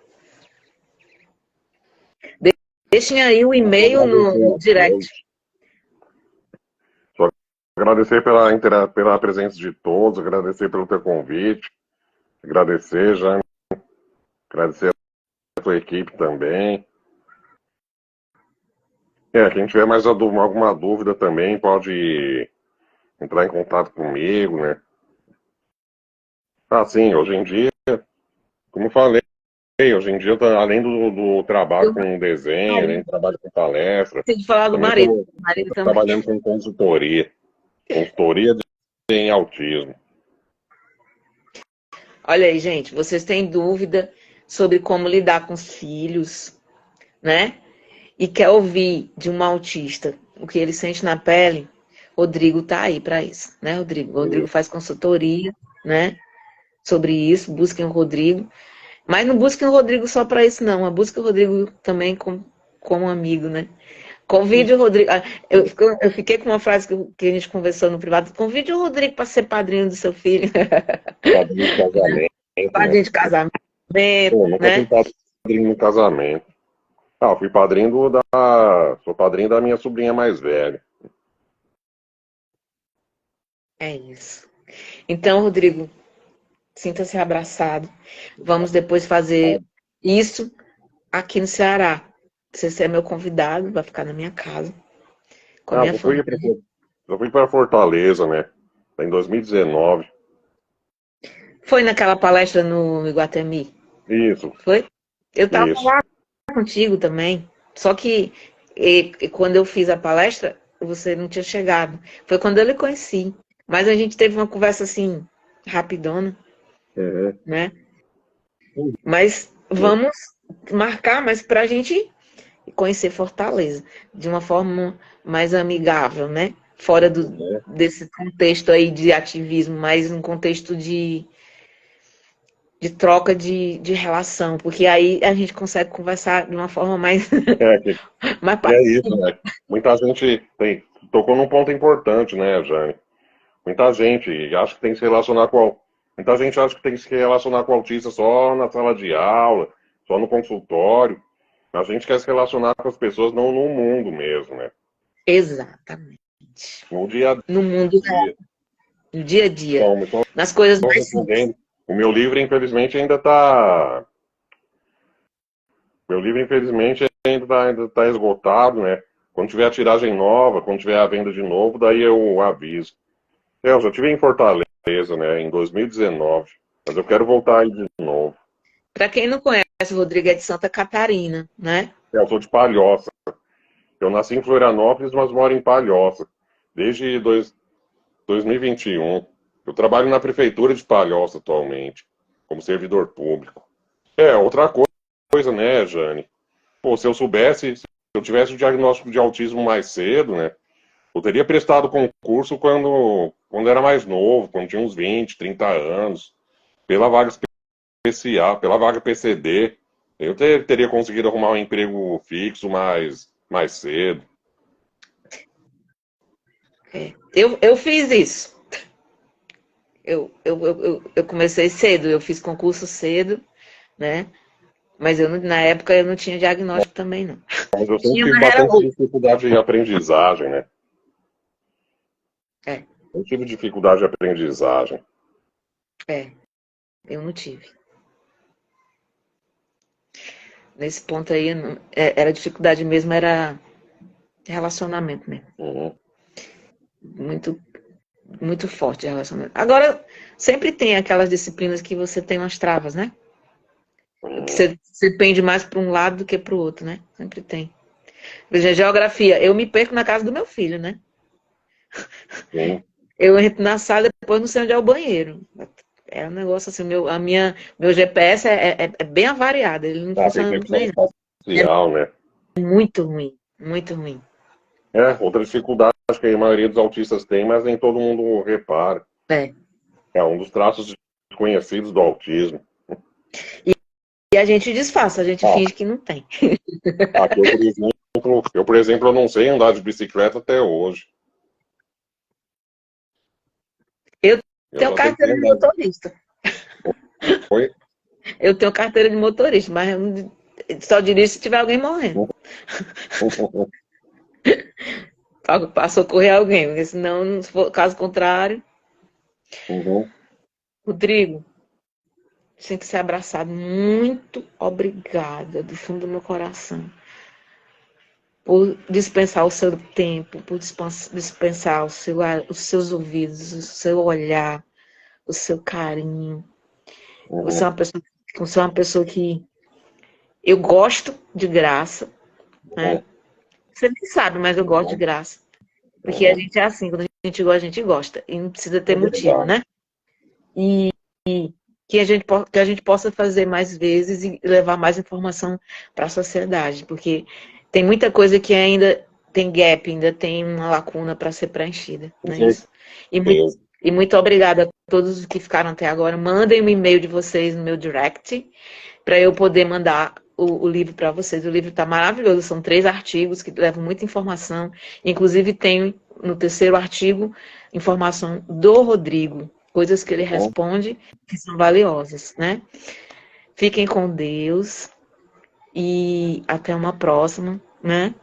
Deixem aí o e-mail no direct. Só agradecer pela presença de todos, agradecer pelo teu convite, agradecer, Jaime, agradecer a tua equipe também. Quem tiver mais alguma dúvida também pode entrar em contato comigo, né? Sim, hoje em dia, como eu falei, hoje em dia, além do trabalho com desenho, além do trabalho com palestra, Tem que falar do marido. Marido também. Trabalhando com consultoria em autismo. Olha aí, gente, vocês têm dúvida sobre como lidar com os filhos, né? E quer ouvir de um autista o que ele sente na pele? Rodrigo tá aí para isso, né, Rodrigo? O Rodrigo faz consultoria, né? Sobre isso, busquem o Rodrigo. Mas não busquem o Rodrigo só para isso, não. Busquem o Rodrigo também como amigo, né? Convide o Rodrigo. Eu fiquei com uma frase que a gente conversou no privado. Convide o Rodrigo para ser padrinho do seu filho. Padrinho de casamento. Padrinho de casamento. Pô, nunca né? fui padrinho no casamento. Fui padrinho sou padrinho da minha sobrinha mais velha. É isso. Então, Rodrigo, sinta-se abraçado. Vamos depois fazer isso aqui no Ceará. Você é meu convidado, vai ficar na minha casa. Com a minha família. Eu fui para Fortaleza, né? Em 2019. Foi naquela palestra no Iguatemi? Isso. Foi? Eu estava Isso. lá contigo também, só que quando eu fiz a palestra, você não tinha chegado. Foi quando eu lhe conheci. Mas a gente teve uma conversa assim, rapidona, Uhum. né? Mas vamos marcar, mas para a gente conhecer Fortaleza de uma forma mais amigável, né? Fora desse contexto aí de ativismo, mas um contexto de troca de relação, porque aí a gente consegue conversar de uma forma mais, Que mais é isso, pacífica. né? Muita gente tocou num ponto importante, né, Jane? Muita gente acha que tem que se relacionar muita gente acha que tem que se relacionar com o autista só na sala de aula, só no consultório. A gente quer se relacionar com as pessoas não no mundo mesmo, né? Exatamente. No dia a No mundo real, dia. no dia a dia, Então, nas coisas estou mais simples. respondendo. O meu livro, infelizmente, ainda está. Meu livro, infelizmente, ainda tá esgotado, né? Quando tiver a tiragem nova, quando tiver a venda de novo, daí eu aviso. Eu já estive em Fortaleza, né, em 2019, mas eu quero voltar aí de novo. Para quem não conhece, o Rodrigo é de Santa Catarina, né? Eu sou de Palhoça. Eu nasci em Florianópolis, mas moro em Palhoça. Desde 2021. Eu trabalho na prefeitura de Palhoça atualmente, como servidor público. Outra coisa, né, Jane? Pô, se eu soubesse, se eu tivesse o diagnóstico de autismo mais cedo, né? Eu teria prestado concurso quando era mais novo, quando tinha uns 20, 30 anos, pela vaga especial, pela vaga PCD. Eu teria conseguido arrumar um emprego fixo mais cedo. Eu fiz isso. Eu comecei cedo, eu fiz concurso cedo, né? Mas na época eu não tinha diagnóstico também, não. Mas eu sempre Tinha, tive mas era bastante outro. dificuldade de aprendizagem, né? É, Eu tive dificuldade de aprendizagem. eu não tive. Nesse ponto aí, era dificuldade mesmo, era relacionamento mesmo. Uhum. Muito, muito forte relacionamento. Agora, sempre tem aquelas disciplinas que você tem umas travas, né? Que você pende mais para um lado do que para o outro, né? Sempre tem. Por exemplo, geografia, eu me perco na casa do meu filho, né? Sim. Eu entro na sala e depois não sei onde é o banheiro. É um negócio assim, meu GPS é bem avariado, ele não funciona muito Percepção bem, não. espacial, né? É muito ruim, muito ruim. Outra dificuldade que a maioria dos autistas tem, mas nem todo mundo repara. É. É um dos traços desconhecidos do autismo. E a gente disfarça, a gente Ah, finge que não tem. aqui por exemplo, eu não sei andar de bicicleta até hoje. Eu Eu tenho já tentei carteira de andar. motorista. Foi? Eu tenho carteira de motorista, mas eu só dirijo se tiver alguém morrendo. Para socorrer alguém, porque senão, se for caso contrário. Uhum. Rodrigo, tem que ser abraçado. Muito obrigada, do fundo do meu coração, por dispensar o seu tempo, por dispensar os seus ouvidos, o seu olhar, o seu carinho. Uhum. Você é uma pessoa que eu gosto de graça, né? Uhum. Você nem sabe, mas eu gosto de Uhum. graça. Porque a Uhum. gente é assim, quando a gente gosta. E não precisa ter É motivo, verdade. né? E que a gente possa fazer mais vezes e levar mais informação para a sociedade. Porque tem muita coisa que ainda tem gap, ainda tem uma lacuna para ser preenchida, Com não é isso? certeza. E muito obrigada a todos os que ficaram até agora. Mandem um e-mail de vocês no meu direct para eu poder mandar o livro para vocês. O livro está maravilhoso, são 3 artigos que levam muita informação. Inclusive, tem no terceiro artigo informação do Rodrigo, coisas que ele Uhum. responde que são valiosas, né? Fiquem com Deus e até uma próxima, né?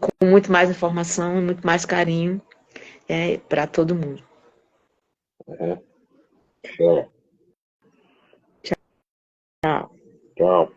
Com muito mais informação e muito mais carinho para todo mundo. Uhum. Então, Tchau. tchau.